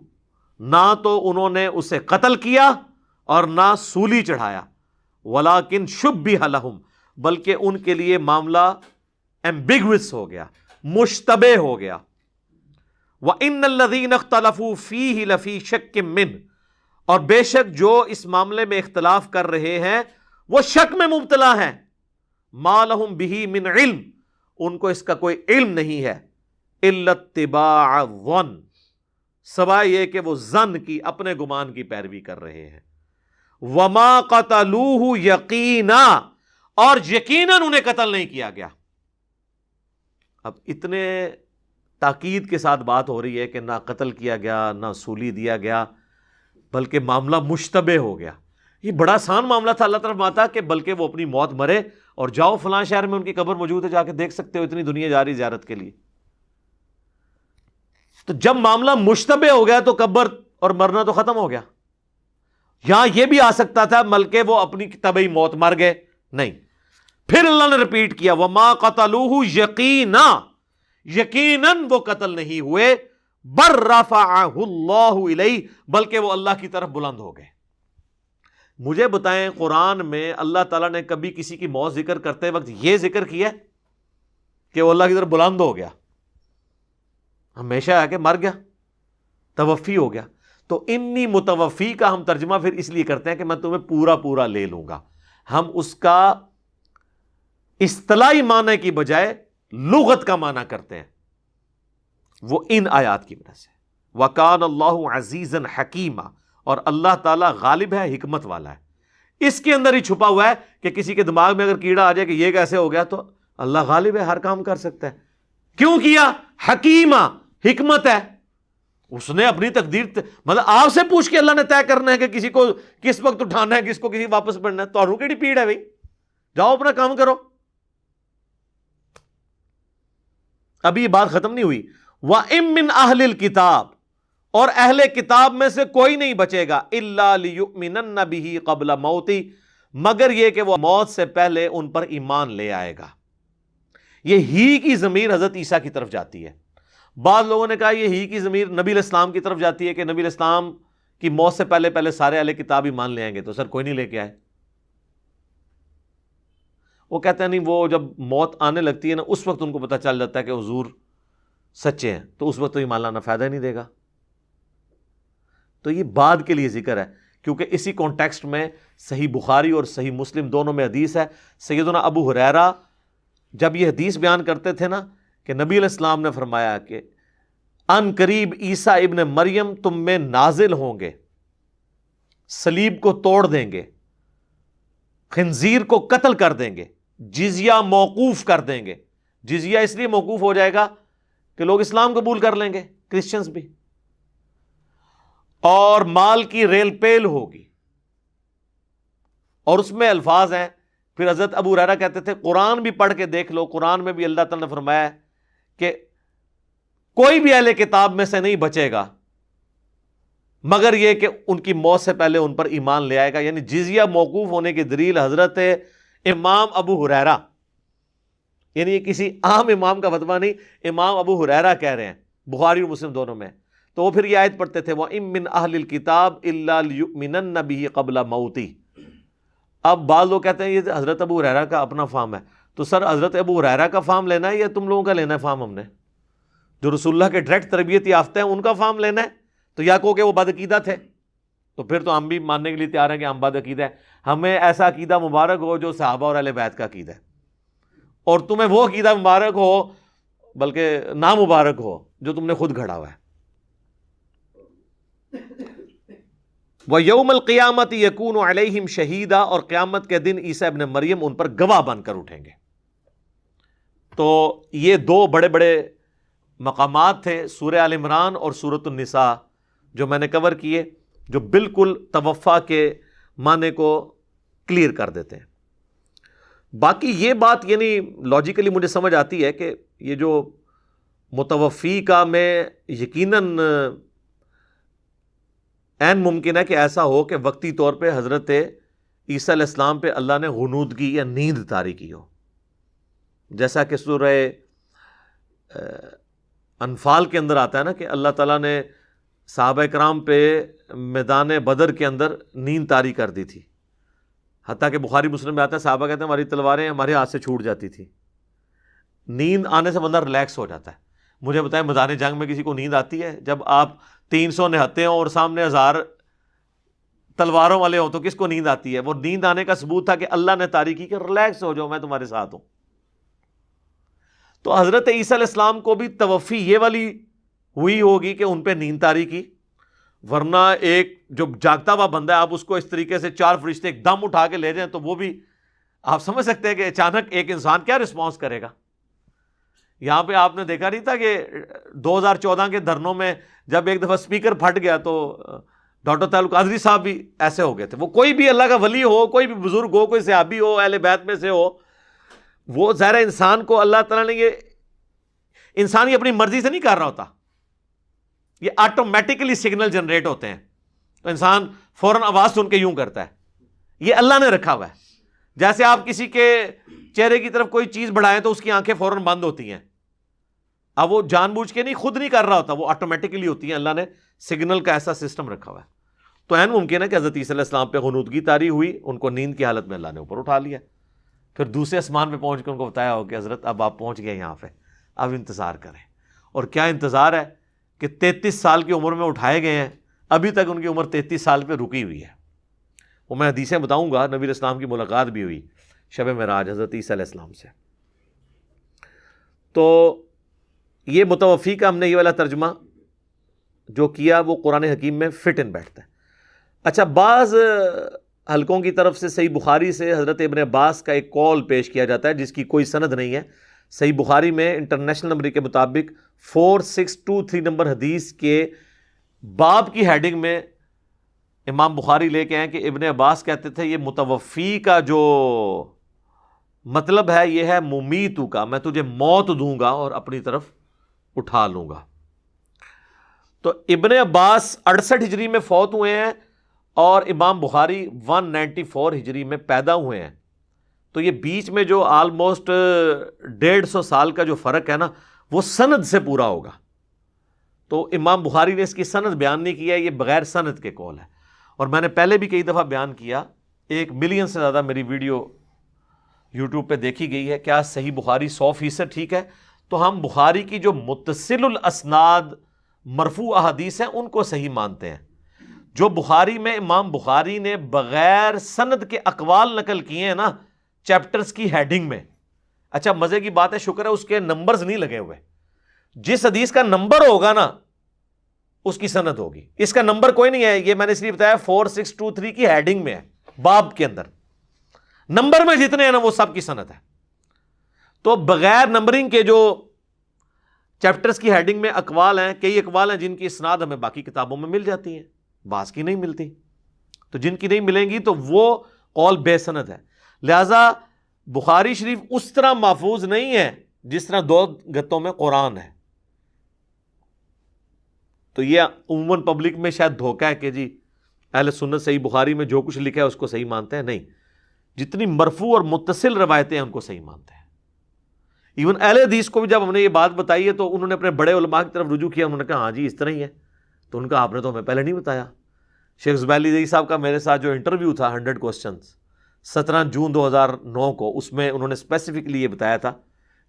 نہ تو انہوں نے اسے قتل کیا اور نہ سولی چڑھایا، ولیکن شبہ لہم، بلکہ ان کے لیے معاملہ ایمبیگوس ہو گیا، مشتبہ ہو گیا۔ وَإِنَّ الَّذِينَ اخْتَلَفُوا فِيهِ لَفِي شَكٍّ مِّنْهُ، اور بے شک جو اس معاملے میں اختلاف کر رہے ہیں وہ شک میں مبتلا ہیں، مَا لَهُم بِهِ مِنْ عِلْم، ان کو اس کا کوئی علم نہیں ہے، إِلَّا اتِّبَاعَ الظَّنِّ، سوائے یہ کہ وہ ظن کی، اپنے گمان کی پیروی کر رہے ہیں۔ وَمَا قَتَلُوهُ يَقِينًا، اور یقیناً انہیں قتل نہیں کیا گیا۔ اب اتنے تاکید کے ساتھ بات ہو رہی ہے کہ نہ قتل کیا گیا، نہ سولی دیا گیا، بلکہ معاملہ مشتبہ ہو گیا۔ یہ بڑا آسان معاملہ تھا، اللہ تعالیٰ فرماتا کہ بلکہ وہ اپنی موت مرے اور جاؤ فلاں شہر میں ان کی قبر موجود ہے، جا کے دیکھ سکتے ہو، اتنی دنیا جا رہی زیارت کے لیے۔ تو جب معاملہ مشتبہ ہو گیا تو قبر اور مرنا تو ختم ہو گیا۔ یہاں یہ بھی آ سکتا تھا بلکہ وہ اپنی طبعی موت مر گئے، نہیں، پھر اللہ نے ریپیٹ کیا وَمَا قَتَلُوهُ يَقِينًا، یقیناً وہ قتل نہیں ہوئے، بل رفعہ اللہ الیہ، بلکہ وہ اللہ کی طرف بلند ہو گئے۔ مجھے بتائیں قرآن میں اللہ تعالیٰ نے کبھی کسی کی موت ذکر کرتے وقت یہ ذکر کیا کہ وہ اللہ کی طرف بلند ہو گیا؟ ہمیشہ ہے کہ مر گیا، توفی ہو گیا۔ تو انی متوفی کا ہم ترجمہ پھر اس لیے کرتے ہیں کہ میں تمہیں پورا پورا لے لوں گا، ہم اس کا اصطلاحی معنی کی بجائے لغت کا معنی کرتے ہیں، وہ ان آیات کی وجہ سے۔ وَكَانَ اللَّهُ عَزِيزًا حَكِيمًا، اور اللہ تعالیٰ غالب ہے، حکمت والا ہے۔ اس کے اندر ہی چھپا ہوا ہے کہ کسی کے دماغ میں اگر کیڑا آ جائے کہ یہ کیسے ہو گیا، تو اللہ غالب ہے، ہر کام کر سکتا ہے۔ کیوں کیا؟ حکیمہ، حکمت ہے، اس نے اپنی تقدیر مطلب آپ سے پوچھ کے اللہ نے طے کرنا ہے کہ کسی کو کس وقت اٹھانا ہے، کس کو کسی واپس پڑھنا ہے۔ تو کیڑی پیڑ ہے بھائی، جاؤ اپنا کام کرو۔ ابھی یہ بات ختم نہیں ہوئی۔ وَإِن مِّنْ أَهْلِ الْكِتَابِ، اور اہل کتاب میں سے کوئی نہیں بچے گا، إِلَّا لِيُؤْمِنَنَّ بِهِ قَبْلَ مَوْتِهِ، مگر یہ کہ وہ موت سے پہلے ان پر ایمان لے آئے گا۔ یہ ہی کی ضمیر حضرت عیسیٰ کی طرف جاتی ہے۔ بعض لوگوں نے کہا یہ ہی کی ضمیر نبی علیہ السلام کی طرف جاتی ہے کہ نبی علیہ السلام کی موت سے پہلے پہلے سارے اہل کتاب ایمان لے آئیں گے۔ تو سر کوئی نہیں لے کے آئے۔ وہ کہتے ہیں نہیں، وہ جب موت آنے لگتی ہے نا، اس وقت ان کو پتہ چل جاتا ہے کہ حضور سچے ہیں، تو اس وقت تو ایمان لانا فائدہ ہی نہیں دے گا۔ تو یہ بعد کے لیے ذکر ہے، کیونکہ اسی کانٹیکسٹ میں صحیح بخاری اور صحیح مسلم دونوں میں حدیث ہے۔ سیدنا ابو ہریرہ جب یہ حدیث بیان کرتے تھے نا کہ نبی علیہ السلام نے فرمایا کہ ان قریب عیسیٰ ابن مریم تم میں نازل ہوں گے، صلیب کو توڑ دیں گے، خنزیر کو قتل کر دیں گے، جزیہ موقوف کر دیں گے۔ جزیہ اس لیے موقوف ہو جائے گا کہ لوگ اسلام قبول کر لیں گے، کرسچنز بھی، اور مال کی ریل پیل ہوگی۔ اور اس میں الفاظ ہیں، پھر حضرت ابو ہریرہ کہتے تھے قرآن بھی پڑھ کے دیکھ لو، قرآن میں بھی اللہ تعالیٰ نے فرمایا ہے کہ کوئی بھی اہل کتاب میں سے نہیں بچے گا مگر یہ کہ ان کی موت سے پہلے ان پر ایمان لے آئے گا۔ یعنی جزیہ موقوف ہونے کی دلیل حضرت امام ابو ہریرہ، یعنی یہ کسی عام امام کا فتویٰ نہیں، امام ابو ہریرہ کہہ رہے ہیں، بخاری اور مسلم دونوں میں۔ تو وہ پھر یہ آیت پڑھتے تھے وَإِن مِّنْ أَهْلِ الْكِتَابِ إِلَّا لِيُؤْمِنَنَّ بِهِ قَبْلَ مَوْتِهِ۔ اب بعض لوگ کہتے ہیں یہ حضرت ابو ہریرہ کا اپنا فہم ہے، تو سر حضرت ابو ہریرہ کا فہم لینا ہے یا تم لوگوں کا لینا ہے فہم؟ ہم نے جو رسول اللہ کے ڈائریکٹ تربیت یافتہ ہیں ان کا فہم لینا ہے، تو یا کہو کہ وہ بد عقیدہ تھے، تو پھر تو ہم بھی ماننے کے لیے تیار ہیں کہ ہم بد عقیدہ ہیں، ہمیں ایسا عقیدہ مبارک ہو جو صحابہ اور اہل بیت کا عقیدہ ہے، اور تمہیں وہ عقیدہ مبارک ہو بلکہ نامبارک ہو جو تم نے خود گھڑا ہوا ہے۔ وَيَوْمَ الْقِيَامَةِ يَكُونُ عَلَيْهِمْ شَهِيدًا، اور قیامت کے دن عیسیٰ ابن مریم ان پر گواہ بن کر اٹھیں گے۔ تو یہ دو بڑے بڑے مقامات تھے سورہ آل عمران اور سورۃ النساء جو میں نے کور کیے، جو بالکل توفع کے معنی کو کلیئر کر دیتے ہیں۔ باقی یہ بات یعنی لاجیکلی مجھے سمجھ آتی ہے کہ یہ جو متوفی کا میں یقیناً عین ممکن ہے کہ ایسا ہو کہ وقتی طور پہ حضرت عیسیٰ علیہ السلام پہ اللہ نے غنودگی یا نیند طاری کی ہو، جیسا کہ سورہ انفال کے اندر آتا ہے نا کہ اللہ تعالیٰ نے صحابہ کرام پہ میدان بدر کے اندر نیند طاری کر دی تھی، حتیٰ کہ بخاری مسلم میں آتا ہے صحابہ کہتے ہیں ہماری تلواریں ہمارے ہاتھ سے چھوٹ جاتی تھی۔ نیند آنے سے بندہ ریلیکس ہو جاتا ہے۔ مجھے بتائیں میدان جنگ میں کسی کو نیند آتی ہے؟ جب آپ 300 نہتے ہوں اور سامنے 1000 تلواروں والے ہوں تو کس کو نیند آتی ہے؟ وہ نیند آنے کا ثبوت تھا کہ اللہ نے طاری کی کہ ریلیکس ہو جاؤ میں تمہارے ساتھ ہوں۔ تو حضرت عیسیٰ علیہ السلام کو بھی توفی یہ والی ہوئی ہوگی کہ ان پہ نیند طاری کی، ورنہ ایک جو جاگتا ہوا بندہ ہے آپ اس کو اس طریقے سے 4 فرشتے ایک دم اٹھا کے لے جائیں تو وہ بھی آپ سمجھ سکتے ہیں کہ اچانک ایک انسان کیا رسپانس کرے گا۔ یہاں پہ آپ نے دیکھا نہیں تھا کہ 2014 کے دھرنوں میں جب ایک دفعہ سپیکر پھٹ گیا تو ڈاکٹر طاہر القادری صاحب بھی ایسے ہو گئے تھے۔ وہ کوئی بھی اللہ کا ولی ہو، کوئی بھی بزرگ ہو، کوئی صحابی ہو، اہل بیت میں سے ہو، وہ ظاہر انسان کو اللہ تعالیٰ نے یہ انسان ہی اپنی مرضی سے نہیں کر رہا ہوتا، یہ آٹومیٹکلی سگنل جنریٹ ہوتے ہیں، تو انسان فوراً آواز سن کے یوں کرتا ہے، یہ اللہ نے رکھا ہوا ہے۔ جیسے آپ کسی کے چہرے کی طرف کوئی چیز بڑھائیں تو اس کی آنکھیں فوراً بند ہوتی ہیں، اب وہ جان بوجھ کے نہیں، خود نہیں کر رہا ہوتا، وہ آٹومیٹکلی ہوتی ہیں، اللہ نے سگنل کا ایسا سسٹم رکھا ہوا ہے۔ تو عین ممکن ہے کہ حضرت عیسیٰ علیہ السلام پہ غنودگی طاری ہوئی، ان کو نیند کی حالت میں اللہ نے اوپر اٹھا لیا، پھر دوسرے آسمان پہ پہنچ کے ان کو بتایا ہو کہ حضرت اب آپ پہنچ گئے یہاں پہ، اب انتظار کریں۔ اور کیا انتظار ہے کہ 33 سال کی عمر میں اٹھائے گئے ہیں، ابھی تک ان کی عمر 33 سال پہ رکی ہوئی ہے۔ وہ میں حدیثیں بتاؤں گا، نبی علیہ السلام کی ملاقات بھی ہوئی شب معراج حضرت عیسیٰ علیہ السلام سے۔ تو یہ متوفی کا ہم نے یہ والا ترجمہ جو کیا وہ قرآن حکیم میں فٹ ان بیٹھتا ہے۔ اچھا، بعض حلقوں کی طرف سے صحیح بخاری سے حضرت ابن عباس کا ایک قول پیش کیا جاتا ہے جس کی کوئی سند نہیں ہے۔ صحیح بخاری میں انٹرنیشنل نمبر کے مطابق 4623 نمبر حدیث کے باب کی ہیڈنگ میں امام بخاری لے کے ہیں کہ ابن عباس کہتے تھے یہ متوفی کا جو مطلب ہے یہ ہے ممیتو کا، میں تجھے موت دوں گا اور اپنی طرف اٹھا لوں گا۔ تو ابن عباس 68 ہجری میں فوت ہوئے ہیں اور امام بخاری 194 ہجری میں پیدا ہوئے ہیں، تو یہ بیچ میں جو آلموسٹ 150 سال کا جو فرق ہے نا وہ سند سے پورا ہوگا۔ تو امام بخاری نے اس کی سند بیان نہیں کیا، یہ بغیر سند کے قول ہے۔ اور میں نے پہلے بھی کئی دفعہ بیان کیا، 1 ملین سے زیادہ میری ویڈیو یوٹیوب پہ دیکھی گئی ہے، کیا صحیح بخاری 100% ٹھیک ہے؟ تو ہم بخاری کی جو متصل الاسناد مرفوع احادیث ہیں ان کو صحیح مانتے ہیں۔ جو بخاری میں امام بخاری نے بغیر سند کے اقوال نقل کیے ہیں نا چیپٹرز کی ہیڈنگ میں، اچھا مزے کی بات ہے، شکر ہے اس کے نمبرز نہیں لگے ہوئے، جس حدیث کا نمبر ہوگا نا اس کی سند ہوگی، اس کا نمبر کوئی نہیں ہے، یہ میں نے اس لیے بتایا 4623 کی ہیڈنگ میں ہے، باب کے اندر نمبر میں جتنے ہیں نا وہ سب کی سند ہے۔ تو بغیر نمبرنگ کے جو چیپٹرز کی ہیڈنگ میں اقوال ہیں، کئی اقوال ہیں جن کی اسناد ہمیں باقی کتابوں میں مل جاتی ہیں، بعض کی نہیں ملتی، تو جن کی نہیں ملیں گی تو وہ قول بے سند ہے۔ لہذا بخاری شریف اس طرح محفوظ نہیں ہے جس طرح 2 گتوں میں قرآن ہے۔ تو یہ عموماً پبلک میں شاید دھوکہ ہے کہ جی اہل سنت صحیح بخاری میں جو کچھ لکھا ہے اس کو صحیح مانتے ہیں، نہیں، جتنی مرفوع اور متصل روایتیں ہیں ان کو صحیح مانتے ہیں۔ ایون اہل حدیث کو بھی جب ہم نے یہ بات بتائی ہے تو انہوں نے اپنے بڑے علماء کی طرف رجوع کیا، انہوں نے کہا ہاں جی اس طرح ہی ہے، تو ان کا آپ نے تو ہمیں پہلے نہیں بتایا. شیخ زبیلی زئی صاحب کا میرے ساتھ جو انٹرویو تھا 100 کوسچنز 17 جون 2009 کو، اس میں انہوں نے اسپیسیفکلی یہ بتایا تھا.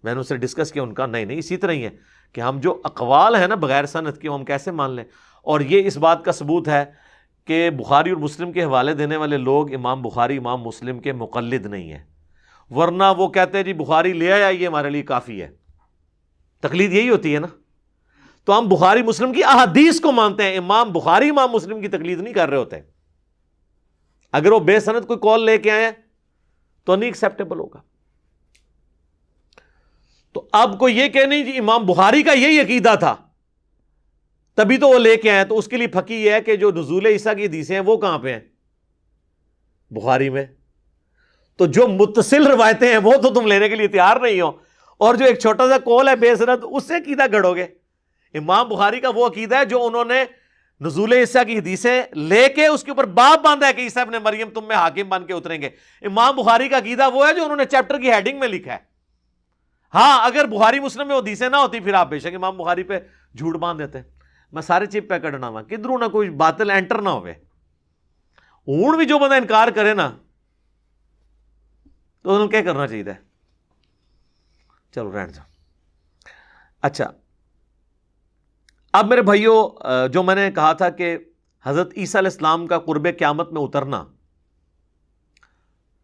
میں نے ان سے ڈسکس کیا، ان کا نہیں اسی طرح ہی ہے کہ ہم جو اقوال ہیں نا بغیر سند کے، ہم کیسے مان لیں. اور یہ اس بات کا ثبوت ہے کہ بخاری اور مسلم کے حوالے دینے والے لوگ امام بخاری امام مسلم کے مقلد نہیں ہیں، ورنہ وہ کہتے ہیں جی بخاری لے آیا یہ ہمارے لیے کافی ہے. تقلید یہی ہوتی ہے نا. تو ہم بخاری مسلم کی احادیث کو مانتے ہیں، امام بخاری امام مسلم کی تقلید نہیں کر رہے ہوتے. اگر وہ بے سند کوئی کال لے کے آئے تو نہیں ایکسیپٹیبل ہوگا. تو اب کوئی یہ کہ نہیں جی امام بخاری کا یہی عقیدہ تھا تبھی تو وہ لے کے آئے، تو اس کے لیے پھکی یہ ہے کہ جو نزول عیسیٰ کی حدیثیں ہیں وہ کہاں پہ ہیں؟ بخاری میں. تو جو متصل روایتیں ہیں وہ تو تم لینے کے لیے تیار نہیں ہو، اور جو ایک چھوٹا سا قول ہے بے سند اس سے عقیدہ گڑو گے. امام بخاری کا وہ عقیدہ ہے جو انہوں نے نزول عیسیٰ کی حدیثیں لے کے اس کے اوپر باب باندھا ہے کہ عیسیٰ ابن مریم تم میں حاکم بن کے اتریں گے. امام بخاری کا عقیدہ وہ ہے جو انہوں نے چیپٹر کی ہیڈنگ میں لکھا ہے. ہاں اگر بخاری مسلم میں حدیثیں نہ ہوتی پھر آپ بے شک امام بخاری پہ جھوٹ باندھ دیتے. میں سارے چپ پہ کڈنا وا کدھروں نہ کوئی باطل انٹر نہ ہوئے. ہوں بھی جو بندہ انکار کرے نا تو انہوں نے کیا کرنا چاہیے؟ چلو رہن جاؤ. اچھا اب میرے بھائیوں، جو میں نے کہا تھا کہ حضرت عیسیٰ علیہ السلام کا قرب قیامت میں اترنا،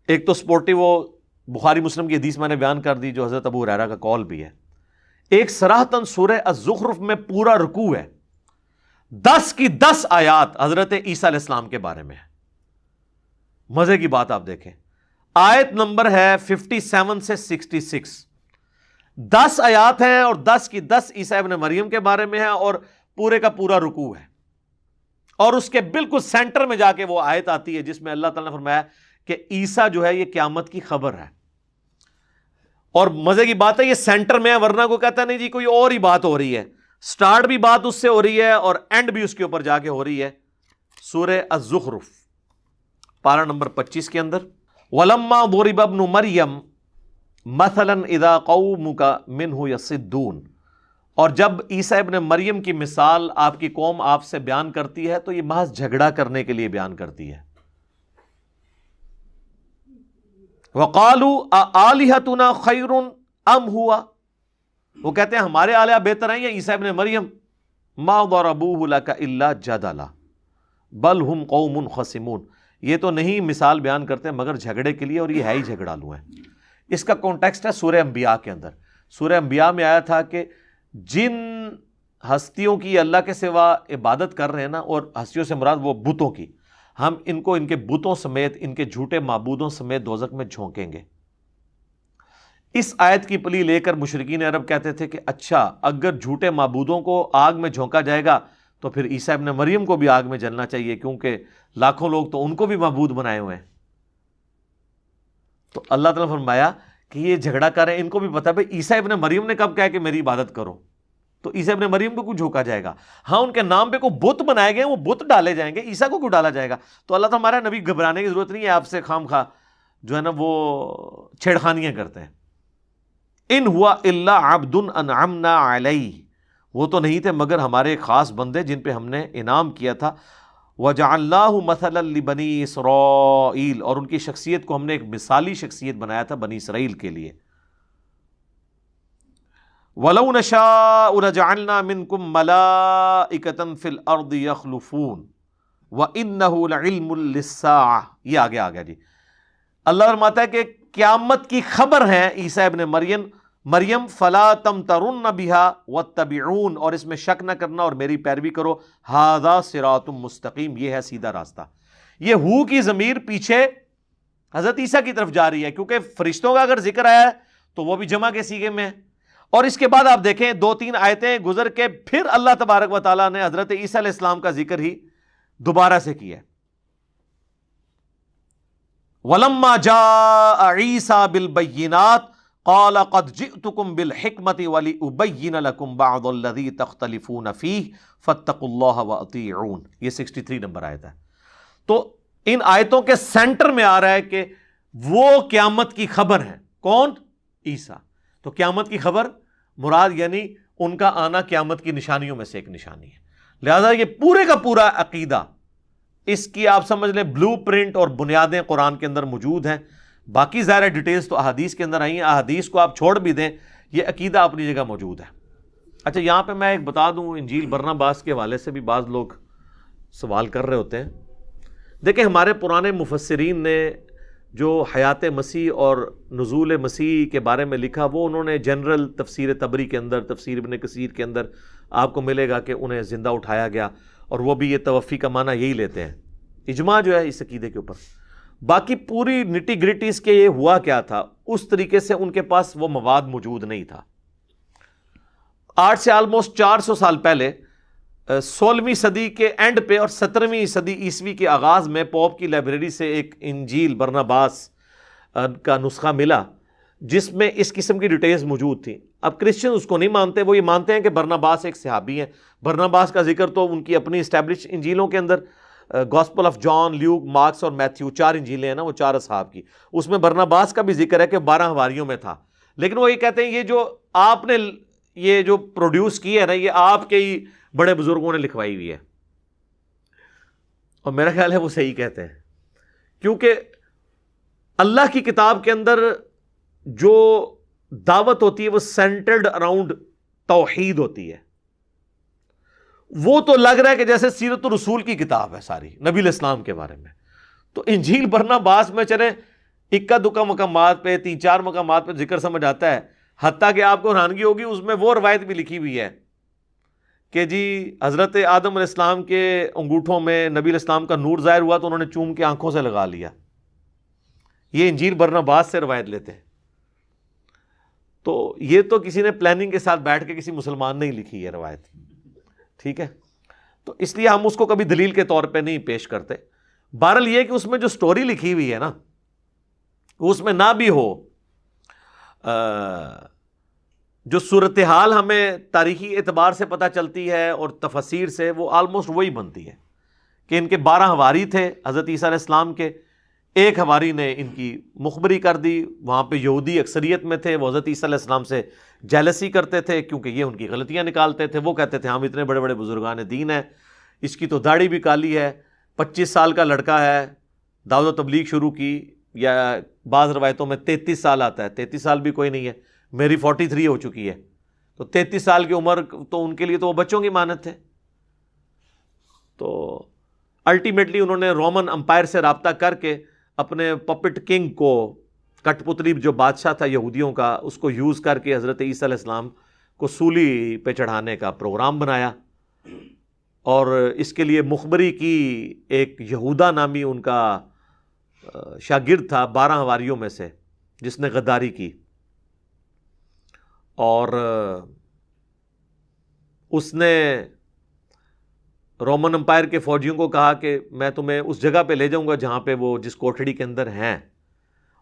ایک تو سپورٹیو بخاری مسلم کی حدیث میں نے بیان کر دی جو حضرت ابو ہریرہ کا قول بھی ہے. ایک صراحتاً سورہ الزخرف میں پورا رکوع ہے، 10 کی 10 آیات حضرت عیسیٰ علیہ السلام کے بارے میں ہے. مزے کی بات آپ دیکھیں، آیت نمبر ہے 57 سے 66، 10 آیات ہیں اور 10 کی 10 عیسیٰ ابن مریم کے بارے میں ہے، اور پورے کا پورا رکوع ہے. اور اس کے بالکل سینٹر میں جا کے وہ آیت آتی ہے جس میں اللہ تعالیٰ نے فرمایا کہ عیسیٰ جو ہے یہ قیامت کی خبر ہے. اور مزے کی بات ہے یہ سینٹر میں ہے، ورنہ کو کہتا نہیں جی کوئی اور ہی بات ہو رہی ہے. سٹارٹ بھی بات اس سے ہو رہی ہے اور اینڈ بھی اس کے اوپر جا کے ہو رہی ہے. سورہ الزخرف پارہ نمبر 25 کے اندر، وَلَمَّا ضُرِبَ ابْنُ مَرْيَمَ مَثَلًا إِذَا قَوْمُكَ مِنْهُ يَصِدُّونَ، اور جب عیسیٰ ابن مریم کی مثال آپ کی قوم آپ سے بیان کرتی ہے تو یہ محض جھگڑا کرنے کے لیے بیان کرتی ہے. وَقَالُوا أَآلِهَتُنَا خَيْرٌ أَمْ هُوَ، وہ کہتے ہیں ہمارے آلیہ بہتر ہیں یا عیسیٰ ابن مریم. مَا ضَرَبُوهُ لَكَ إِلَّا جَدَلًا بَلْ هُمْ قَوْمٌ خَصِمُونَ، یہ تو نہیں مثال بیان کرتے مگر جھگڑے کے لیے، اور یہ ہے ہی جھگڑالو ہیں. اس کا کانٹیکسٹ ہے سورہ انبیاء کے اندر. سورہ انبیاء میں آیا تھا کہ جن ہستیوں کی اللہ کے سوا عبادت کر رہے ہیں نا، اور ہستیوں سے مراد وہ بتوں کی، ہم ان کو ان کے بتوں سمیت ان کے جھوٹے معبودوں سمیت دوزخ میں جھونکیں گے. اس آیت کی پلی لے کر مشرکین عرب کہتے تھے کہ اچھا اگر جھوٹے معبودوں کو آگ میں جھونکا جائے گا تو پھر عیسیٰ ابن مریم کو بھی آگ میں جلنا چاہیے، کیونکہ لاکھوں لوگ تو ان کو بھی معبود بنائے ہوئے ہیں. تو اللہ تعالیٰ نے فرمایا کہ یہ جھگڑا کر رہے ہیں، ان کو بھی پتا بھائی عیسیٰ ابن مریم نے کب کہا کہ میری عبادت کرو، تو عیسیٰ ابن مریم کو کیوں جھونکا جائے گا؟ ہاں ان کے نام پہ کوئی بت بنائے گئے، وہ بت ڈالے جائیں گے، عیسیٰ کو کیوں ڈالا جائے گا؟ تو اللہ تعالیٰ ہمارا نبی گھبرانے کی ضرورت نہیں ہے آپ سے خام خواہ جو ہے نا وہ چھیڑخانیاں کرتے ہیں. ان ہوا الا عبد انعمنا علیہ، وہ تو نہیں تھے مگر ہمارے خاص بندے جن پہ ہم نے انعام کیا تھا. وجعلناہ مثلا لبنی اسرائیل، اور ان کی شخصیت کو ہم نے ایک مثالی شخصیت بنایا تھا بنی اسرائیل کے لیے. وَلَوْ نَشَاءُ لَجَعَلْنَا مِنْكُمْ مَلَائِكَةً فِي الْأَرْضِ يَخْلُفُونَ وَإِنَّهُ لَعِلْمٌ لِلسَّاعَةِ. یہ آگے آ گیا جی. اللہ فرماتا ہے کہ قیامت کی خبر ہے عیسیٰ ابن مریم فَلَا تَمْتَرُنَّ بِهَا وَاتَّبِعُونَ، اور اس میں شک نہ کرنا اور میری پیروی کرو. هَذَا صِرَاطٌ مستقیم، یہ ہے سیدھا راستہ. یہ ہو کی ضمیر پیچھے حضرت عیسیٰ کی طرف جا رہی ہے، کیونکہ فرشتوں کا اگر ذکر آیا ہے تو وہ بھی جمع کے صیغے میں ہے. اور اس کے بعد آپ دیکھیں 2-3 آیتیں گزر کے پھر اللہ تبارک و تعالیٰ نے حضرت عیسیٰ علیہ السلام کا ذکر ہی دوبارہ سے کیا. وَلَمَّا جَاءَ عِيسَى بِالْبَيِّنَاتِ قَالَ قَدْ جِئْتُكُمْ بِالْحِكْمَةِ وَلِأُبَيِّنَ لَكُمْ بَعْضَ الَّذِي تَخْتَلِفُونَ فِيهِ فَاتَّقُوا اللَّهَ وَأَطِيعُونِ. یہ 63 نمبر آیت ہے. تو ان آیتوں کے سینٹر میں آ رہا ہے کہ وہ قیامت کی خبر ہے. کون؟ عیسیٰ. تو قیامت کی خبر مراد یعنی ان کا آنا قیامت کی نشانیوں میں سے ایک نشانی ہے. لہذا یہ پورے کا پورا عقیدہ، اس کی آپ سمجھ لیں بلو پرنٹ اور بنیادیں قرآن کے اندر موجود ہیں. باقی ظاہر ڈیٹیلز تو احادیث کے اندر آئی ہیں، احادیث کو آپ چھوڑ بھی دیں، یہ عقیدہ اپنی جگہ موجود ہے. اچھا یہاں پہ میں ایک بتا دوں، انجیل برناباس کے حوالے سے بھی بعض لوگ سوال کر رہے ہوتے ہیں. دیکھیں ہمارے پرانے مفسرین نے جو حیات مسیح اور نزول مسیح کے بارے میں لکھا، وہ انہوں نے جنرل تفسیر طبری کے اندر، تفسیر ابن کثیر کے اندر آپ کو ملے گا کہ انہیں زندہ اٹھایا گیا، اور وہ بھی یہ توفی کا معنی یہی لیتے ہیں. اجماع جو ہے اس عقیدے کے اوپر. باقی پوری نٹی گریٹیز کے یہ ہوا کیا تھا، اس طریقے سے ان کے پاس وہ مواد موجود نہیں تھا. آج سے آلموسٹ 400 سال پہلے 16ویں صدی کے اینڈ پہ اور 17ویں صدی عیسوی کے آغاز میں پوپ کی لائبریری سے ایک انجیل برناباس کا نسخہ ملا جس میں اس قسم کی ڈیٹیلز موجود تھیں. اب کرسچن اس کو نہیں مانتے، وہ یہ مانتے ہیں کہ برناباس ایک صحابی ہیں. برناباس کا ذکر تو ان کی اپنی اسٹیبلش انجیلوں کے اندر، gospel of John, Luke, Marks اور میتھیو، 4 انجیلیں ہیں نا، وہ 4 اصحاب کی، اس میں برناباس کا بھی ذکر ہے کہ 12 حواریوں میں تھا. لیکن وہ یہ کہتے ہیں یہ جو آپ نے یہ جو پروڈیوس کی ہے نا، یہ آپ کے ہی بڑے بزرگوں نے لکھوائی ہوئی ہے. اور میرا خیال ہے وہ صحیح کہتے ہیں، کیونکہ اللہ کی کتاب کے اندر جو دعوت ہوتی ہے وہ سینٹرڈ اراؤنڈ توحید ہوتی ہے. وہ تو لگ رہا ہے کہ جیسے سیرت الرسول کی کتاب ہے ساری، نبی الاسلام کے بارے میں. تو انجیل برناباس میں چلیں اکا دکا مقامات پہ، 3-4 مقامات پہ ذکر سمجھ آتا ہے. حتیٰ کہ آپ کو حیرانگی ہوگی اس میں وہ روایت بھی لکھی ہوئی ہے کہ جی حضرت آدم علیہ السلام کے انگوٹھوں میں نبی علیہ السلام کا نور ظاہر ہوا تو انہوں نے چوم کے آنکھوں سے لگا لیا. یہ انجیل برناباس سے روایت لیتے ہیں. تو یہ تو کسی نے پلاننگ کے ساتھ بیٹھ کے کسی مسلمان نے ہی لکھی ہے روایت، ٹھیک ہے. تو اس لیے ہم اس کو کبھی دلیل کے طور پہ نہیں پیش کرتے. بہرحال یہ کہ اس میں جو سٹوری لکھی ہوئی ہے نا، اس میں نہ بھی ہو جو صورتحال ہمیں تاریخی اعتبار سے پتہ چلتی ہے اور تفاسیر سے، وہ آلموسٹ وہی بنتی ہے کہ ان کے 12 حواری تھے حضرت عیسیٰ علیہ السلام کے. ایک حواری نے ان کی مخبری کر دی، وہاں پہ یہودی اکثریت میں تھے، وہ حضرت عیسیٰ علیہ السلام سے جیلسی کرتے تھے کیونکہ یہ ان کی غلطیاں نکالتے تھے. وہ کہتے تھے ہم اتنے بڑے بڑے بزرگان دین ہیں، اس کی تو داڑھی بھی کالی ہے، 25 سال کا لڑکا ہے، دعوت و تبلیغ شروع کی، یا بعض روایتوں میں 33 سال آتا ہے، 33 سال بھی کوئی نہیں ہے، میری 43 ہو چکی ہے. تو 33 سال کی عمر تو ان کے لیے تو وہ بچوں کی مانت تھے. تو الٹیمیٹلی انہوں نے رومن امپائر سے رابطہ کر کے اپنے پپٹ کنگ کو، کٹ پتلی جو بادشاہ تھا یہودیوں کا، اس کو یوز کر کے حضرت عیسیٰ علیہ السلام کو سولی پہ چڑھانے کا پروگرام بنایا. اور اس کے لیے مخبری کی ایک یہودا نامی ان کا شاگرد تھا 12 حواریوں میں سے، جس نے غداری کی. اور اس نے رومن امپائر کے فوجیوں کو کہا کہ میں تمہیں اس جگہ پہ لے جاؤں گا جہاں پہ وہ جس کوٹھڑی کے اندر ہیں،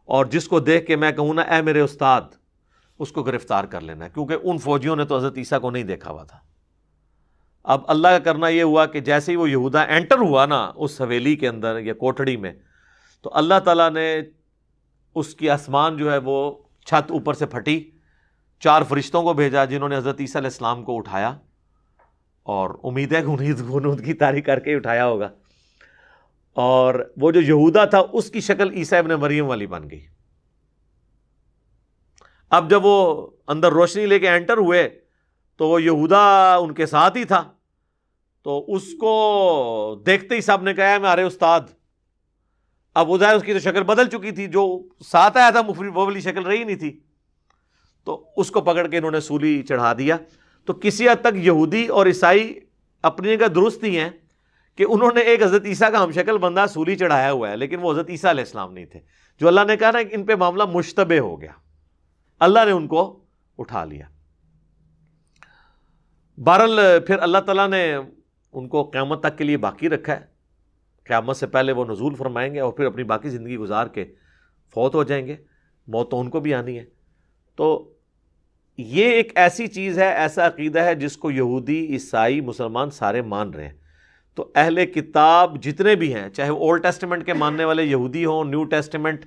اور جس کو دیکھ کے میں کہوں نا اے میرے استاد، اس کو گرفتار کر لینا، کیونکہ ان فوجیوں نے تو حضرت عیسیٰ کو نہیں دیکھا ہوا تھا. اب اللہ کا کرنا یہ ہوا کہ جیسے ہی وہ یہودا انٹر ہوا نا اس حویلی کے اندر یا کوٹھڑی میں، تو اللہ تعالیٰ نے اس کی آسمان جو ہے وہ چھت اوپر سے پھٹی، 4 فرشتوں کو بھیجا جنہوں نے حضرت عیسیٰ علیہ السلام کو اٹھایا، اور امید ہے کہ غنود کی طاری کر کے اٹھایا ہوگا. اور وہ جو یہودا تھا اس کی شکل عیسیٰ ابن مریم والی بن گئی. اب جب وہ اندر روشنی لے کے انٹر ہوئے تو وہ یہودا ان کے ساتھ ہی تھا، تو اس کو دیکھتے ہی سب نے کہا ہے ہمارے استاد. اب وہ ظاہر اس کی تو شکل بدل چکی تھی، جو ساتھ آیا تھا وہ والی شکل رہی نہیں تھی، تو اس کو پکڑ کے انہوں نے سولی چڑھا دیا. تو کسی حد تک یہودی اور عیسائی اپنی جگہ درست ہی ہیں کہ انہوں نے ایک حضرت عیسیٰ کا ہم شکل بندہ سولی چڑھایا ہوا ہے، لیکن وہ حضرت عیسیٰ علیہ السلام نہیں تھے. جو اللہ نے کہا نا کہ ان پہ معاملہ مشتبہ ہو گیا، اللہ نے ان کو اٹھا لیا. بہرحال پھر اللہ تعالیٰ نے ان کو قیامت تک کے لیے باقی رکھا ہے. قیامت سے پہلے وہ نزول فرمائیں گے اور پھر اپنی باقی زندگی گزار کے فوت ہو جائیں گے. موت تو ان کو بھی آنی ہے. تو یہ ایک ایسی چیز ہے، ایسا عقیدہ ہے جس کو یہودی، عیسائی، مسلمان سارے مان رہے ہیں. تو اہل کتاب جتنے بھی ہیں، چاہے وہ اولڈ ٹیسٹمنٹ کے ماننے والے یہودی ہوں، نیو ٹیسٹمنٹ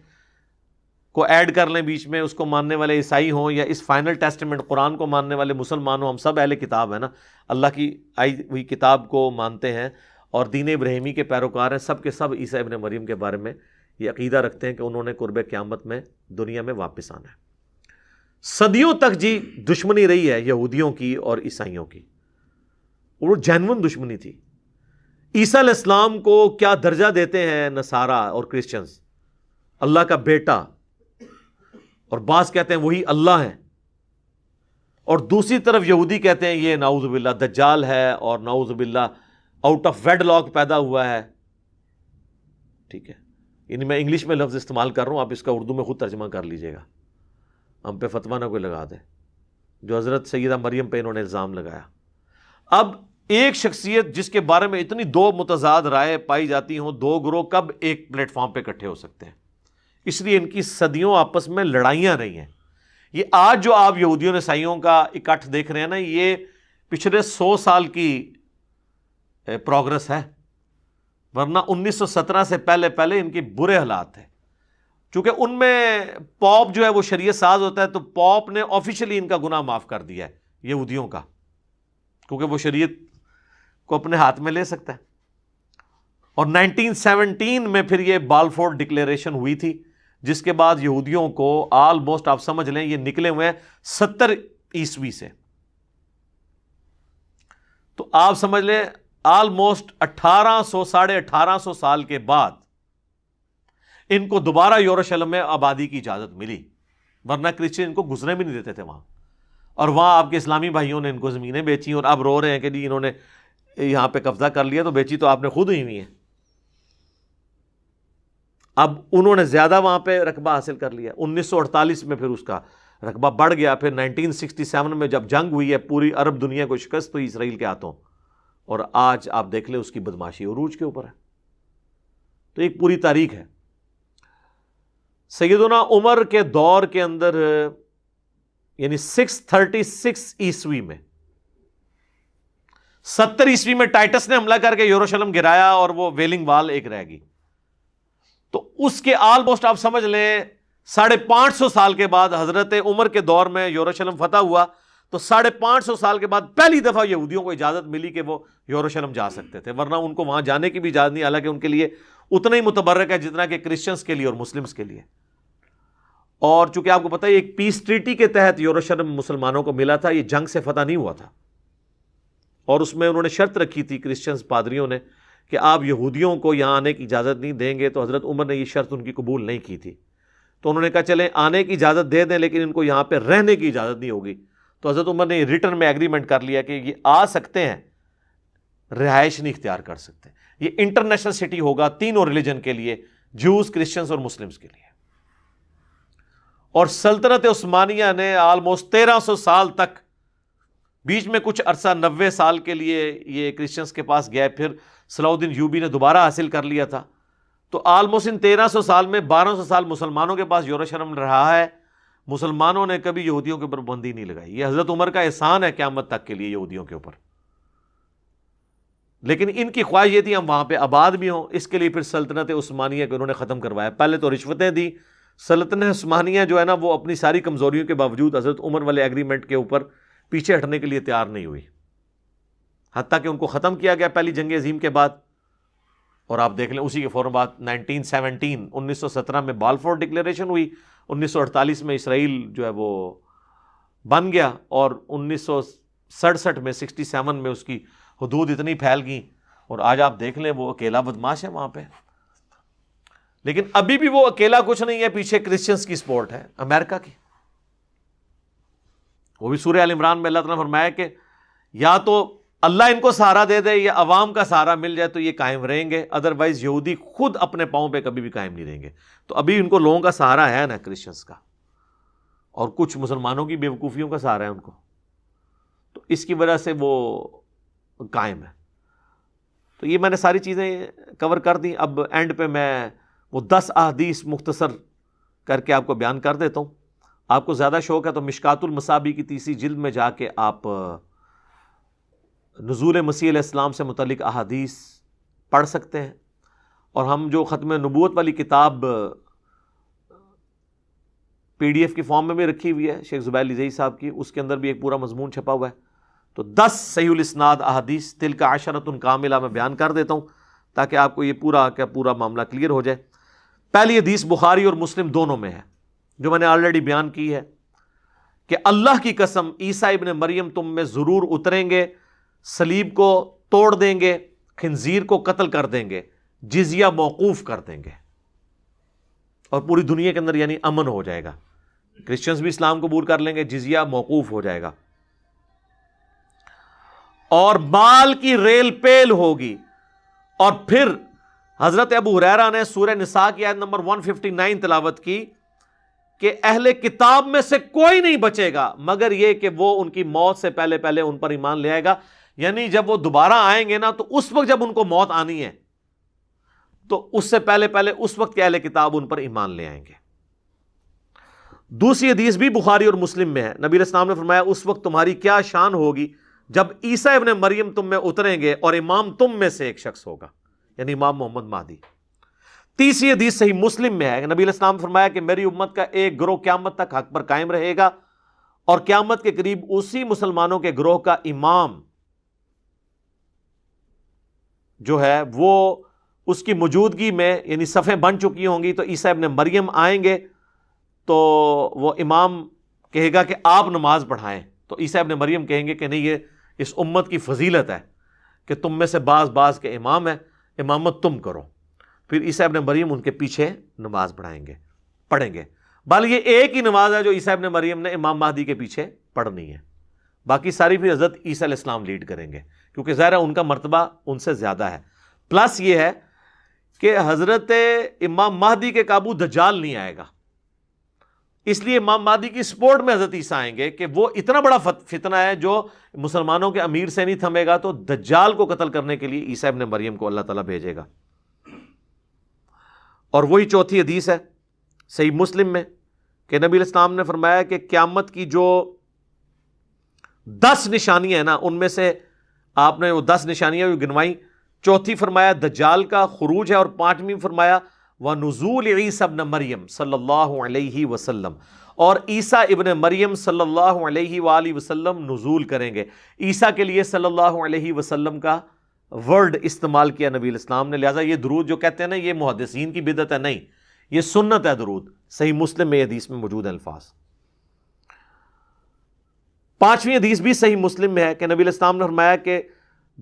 کو ایڈ کر لیں بیچ میں، اس کو ماننے والے عیسائی ہوں یا اس فائنل ٹیسٹمنٹ قرآن کو ماننے والے مسلمان ہوں، ہم سب اہل کتاب ہیں نا، اللہ کی آئی ہوئی کتاب کو مانتے ہیں اور دین ابراہیمی کے پیروکار ہیں، سب کے سب عیسیٰ ابن مریم کے بارے میں یہ عقیدہ رکھتے ہیں کہ انہوں نے قرب قیامت میں دنیا میں واپس آنا ہے۔ صدیوں تک جی دشمنی رہی ہے یہودیوں کی اور عیسائیوں کی، وہ جینون دشمنی تھی۔ عیسیٰ علیہ السلام کو کیا درجہ دیتے ہیں نصارہ اور کرسچنز؟ اللہ کا بیٹا، اور بعض کہتے ہیں وہی اللہ ہے، اور دوسری طرف یہودی کہتے ہیں یہ نعوذ باللہ دجال ہے اور نعوذ باللہ آؤٹ آف ویڈ لاک پیدا ہوا ہے۔ ٹھیک ہے، یعنی میں انگلش میں لفظ استعمال کر رہا ہوں، آپ اس کا اردو میں خود ترجمہ کر لیجئے گا، ہم پہ فتویٰ نہ کوئی لگا دے جو حضرت سیدہ مریم پہ انہوں نے الزام لگایا۔ اب ایک شخصیت جس کے بارے میں اتنی دو متضاد رائے پائی جاتی ہوں، دو گروہ کب ایک پلیٹ فارم پہ اکٹھے ہو سکتے ہیں؟ اس لیے ان کی صدیوں آپس میں لڑائیاں رہی ہیں۔ یہ آج جو آپ یہودیوں عیسائیوں کا اکٹھ دیکھ رہے ہیں نا، یہ پچھلے 100 سال کی پروگرس ہے، ورنہ 1917 سے پہلے ان کے برے حالات تھے۔ چونکہ ان میں پوپ جو ہے وہ شریعت ساز ہوتا ہے، تو پوپ نے آفیشلی ان کا گناہ معاف کر دیا ہے یہودیوں کا، کیونکہ وہ شریعت کو اپنے ہاتھ میں لے سکتا ہے۔ اور 1917 میں پھر یہ بالفور ڈکلیریشن ہوئی تھی، جس کے بعد یہودیوں کو آلموسٹ آپ سمجھ لیں یہ نکلے ہوئے ہیں 70 عیسوی سے، تو آپ سمجھ لیں آلموسٹ 1800 ساڑھے 1800 سال کے بعد ان کو دوبارہ یروشلم میں آبادی کی اجازت ملی، ورنہ کرسچن ان کو گزرنے بھی نہیں دیتے تھے وہاں، اور وہاں آپ کے اسلامی بھائیوں نے ان کو زمینیں بیچی اور اب رو رہے ہیں کہ جی انہوں نے یہاں پہ قبضہ کر لیا، تو بیچی تو آپ نے خود ہوئی ہے۔ اب انہوں نے زیادہ وہاں پہ رقبہ حاصل کر لیا۔ 1948 میں پھر اس کا رقبہ بڑھ گیا، پھر 1967 میں جب جنگ ہوئی ہے پوری عرب دنیا کو شکست ہوئی اسرائیل کے ہاتھوں، اور آج آپ دیکھ لیں اس کی بدماشی عروج کے اوپر ہے۔ تو ایک پوری تاریخ ہے۔ سیدنا عمر کے دور کے اندر یعنی 636 عیسوی میں 70 عیسوی میں ٹائٹس نے حملہ کر کے یروشلم گرایا اور وہ ویلنگ وال ایک رہ گئی، تو اس کے آلموسٹ آپ سمجھ لیں 550 سال کے بعد حضرت عمر کے دور میں یروشلم فتح ہوا، تو 550 سال کے بعد پہلی دفعہ یہودیوں کو اجازت ملی کہ وہ یروشلم جا سکتے تھے، ورنہ ان کو وہاں جانے کی بھی اجازت نہیں، حالانکہ ان کے لیے اتنا ہی متبرک ہے جتنا کہ کرسچنز کے لیے اور مسلمز کے لیے۔ اور چونکہ آپ کو پتہ ہے ایک پیس ٹریٹی کے تحت یروشلم مسلمانوں کو ملا تھا، یہ جنگ سے فتح نہیں ہوا تھا، اور اس میں انہوں نے شرط رکھی تھی کرسچنز پادریوں نے کہ آپ یہودیوں کو یہاں آنے کی اجازت نہیں دیں گے، تو حضرت عمر نے یہ شرط ان کی قبول نہیں کی تھی، تو انہوں نے کہا چلیں آنے کی اجازت دے دیں لیکن ان کو یہاں پہ رہنے کی اجازت نہیں ہوگی، تو حضرت عمر نے ریٹرن میں ایگریمنٹ کر لیا کہ یہ آ سکتے ہیں، رہائش نہیں اختیار کر سکتے، یہ انٹرنیشنل سٹی ہوگا تینوں ریلیجن کے لیے، جوز، کرسچنز اور مسلمز کے لیے۔ اور سلطنت عثمانیہ نے آلموسٹ 1300 سال تک، بیچ میں کچھ عرصہ 90 سال کے لیے یہ کرسچنز کے پاس گیا، پھر صلاح الدین ایوبی نے دوبارہ حاصل کر لیا تھا، تو آلموسٹ ان 1300 سال میں 1200 سال مسلمانوں کے پاس یروشلم رہا ہے، مسلمانوں نے کبھی یہودیوں کے اوپر پابندی نہیں لگائی۔ یہ حضرت عمر کا احسان ہے قیامت تک کے لیے یہودیوں کے اوپر، لیکن ان کی خواہش یہ تھی ہم وہاں پہ آباد بھی ہوں، اس کے لیے پھر سلطنت عثمانیہ کو انہوں نے ختم کروایا۔ پہلے تو رشوتیں دی، سلطنت عثمانیہ جو ہے نا وہ اپنی ساری کمزوریوں کے باوجود حضرت عمر والے ایگریمنٹ کے اوپر پیچھے ہٹنے کے لیے تیار نہیں ہوئی، حتیٰ کہ ان کو ختم کیا گیا پہلی جنگ عظیم کے بعد۔ اور آپ دیکھ لیں اسی کے فوراً بعد 1917 میں بالفور ڈکلیریشن ہوئی، 1948 میں اسرائیل جو ہے وہ بن گیا، اور 1967 میں 67 میں اس کی حدود اتنی پھیل گئیں، اور آج آپ دیکھ لیں وہ اکیلا بدماش ہے وہاں پہ۔ لیکن ابھی بھی وہ اکیلا کچھ نہیں ہے، پیچھے کرسچنز کی سپورٹ ہے، امریکہ کی۔ وہ بھی سورہ آل عمران میں اللہ تعالیٰ نے فرمایا کہ یا تو اللہ ان کو سہارا دے دے یا عوام کا سہارا مل جائے تو یہ قائم رہیں گے، ادروائز یہودی خود اپنے پاؤں پہ کبھی بھی قائم نہیں رہیں گے۔ تو ابھی ان کو لوگوں کا سہارا ہے نا کرسچنز کا، اور کچھ مسلمانوں کی بیوقوفیوں کا سہارا ہے ان کو، تو اس کی وجہ سے وہ قائم ہے۔ تو یہ میں نے ساری چیزیں کور کر دیں۔ اب اینڈ پہ میں وہ 10 احادیث مختصر کر کے آپ کو بیان کر دیتا ہوں۔ آپ کو زیادہ شوق ہے تو مشکات المصابیح کی 3ری جلد میں جا کے آپ نزول مسیح علیہ السلام سے متعلق احادیث پڑھ سکتے ہیں، اور ہم جو ختم نبوت والی کتاب PDF کی فارم میں بھی رکھی ہوئی ہے شیخ زبیر لزئی صاحب کی، اس کے اندر بھی ایک پورا مضمون چھپا ہوا ہے. تو 10 صحیح الاسناد احادیث تلک عشرۃ کاملہ میں بیان کر دیتا ہوں تاکہ آپ کو یہ پورا معاملہ کلیئر ہو جائے. پہلی حدیث بخاری اور مسلم دونوں میں ہے، جو میں نے آلریڈی بیان کی ہے کہ اللہ کی قسم عیسیٰ ابن مریم تم میں ضرور اتریں گے، صلیب کو توڑ دیں گے، خنزیر کو قتل کر دیں گے، جزیہ موقوف کر دیں گے، اور پوری دنیا کے اندر یعنی امن ہو جائے گا. کرسچنز بھی اسلام قبول کر لیں گے، جزیہ موقوف ہو جائے گا، اور مال کی ریل پیل ہوگی. اور پھر حضرت ابو ہریرہ نے سورہ نساء کی آیت نمبر 159 تلاوت کی کہ اہل کتاب میں سے کوئی نہیں بچے گا مگر یہ کہ وہ ان کی موت سے پہلے پہلے ان پر ایمان لے آئے گا. یعنی جب وہ دوبارہ آئیں گے نا تو اس وقت جب ان کو موت آنی ہے تو اس سے پہلے پہلے اس وقت کے اہل کتاب ان پر ایمان لے آئیں گے. دوسری حدیث بھی بخاری اور مسلم میں ہے. نبی علیہ السلام نے فرمایا اس وقت تمہاری کیا شان ہوگی جب عیسیٰ ابن مریم تم میں اتریں گے اور امام تم میں سے ایک شخص ہوگا، یعنی امام محمد مہدی. تیسری حدیث صحیح مسلم میں ہے کہ نبی علیہ السلام نے فرمایا کہ میری امت کا ایک گروہ قیامت تک حق پر قائم رہے گا، اور قیامت کے قریب اسی مسلمانوں کے گروہ کا امام جو ہے وہ اس کی موجودگی میں یعنی صفیں بن چکی ہوں گی، تو عیسیٰ ابن مریم آئیں گے تو وہ امام کہے گا کہ آپ نماز پڑھائیں، تو عیسیٰ ابن مریم کہیں گے کہ نہیں، یہ اس امت کی فضیلت ہے کہ تم میں سے بعض کے امام ہیں، امامت تم کرو. پھر عیسیٰ ابن مریم ان کے پیچھے نماز پڑھیں گے. بل یہ ایک ہی نماز ہے جو عیسیٰ ابن مریم نے امام مہدی کے پیچھے پڑھنی ہے، باقی ساری پھر حضرت عیسیٰ علیہ السلام لیڈ کریں گے، کیونکہ ظاہر ہے ان کا مرتبہ ان سے زیادہ ہے. پلس یہ ہے کہ حضرت امام مہدی کے قابو دجال نہیں آئے گا، اس لیے امام مہدی کی سپورٹ میں حضرت عیسیٰ آئیں گے کہ وہ اتنا بڑا فتنہ ہے جو مسلمانوں کے امیر سے نہیں تھمے گا، تو دجال کو قتل کرنے کے لیے عیسیٰ ابن مریم کو اللہ تعالیٰ بھیجے گا. اور وہی چوتھی حدیث ہے صحیح مسلم میں کہ نبی علیہ السلام نے فرمایا کہ قیامت کی جو 10 نشانیاں ہیں نا، ان میں سے آپ نے وہ 10 نشانیاں گنوائی. چوتھی فرمایا دجال کا خروج ہے، اور 5ویں فرمایا وَنُزُولِ عِیسیٰ ابن مریم صلی اللہ علیہ وسلم، اور عیسیٰ ابن مریم صلی اللہ علیہ وآلہ وسلم نزول کریں گے. عیسیٰ کے لیے صلی اللہ علیہ وسلم کا ورڈ استعمال کیا نبی علیہ السلام نے، لہٰذا یہ درود جو کہتے ہیں نا یہ محدثین کی بدعت ہے، نہیں، یہ سنت ہے. درود صحیح مسلم میں حدیث میں موجود ہے الفاظ. 5ویں حدیث بھی صحیح مسلم میں ہے کہ نبی علیہ السلام نے فرمایا کہ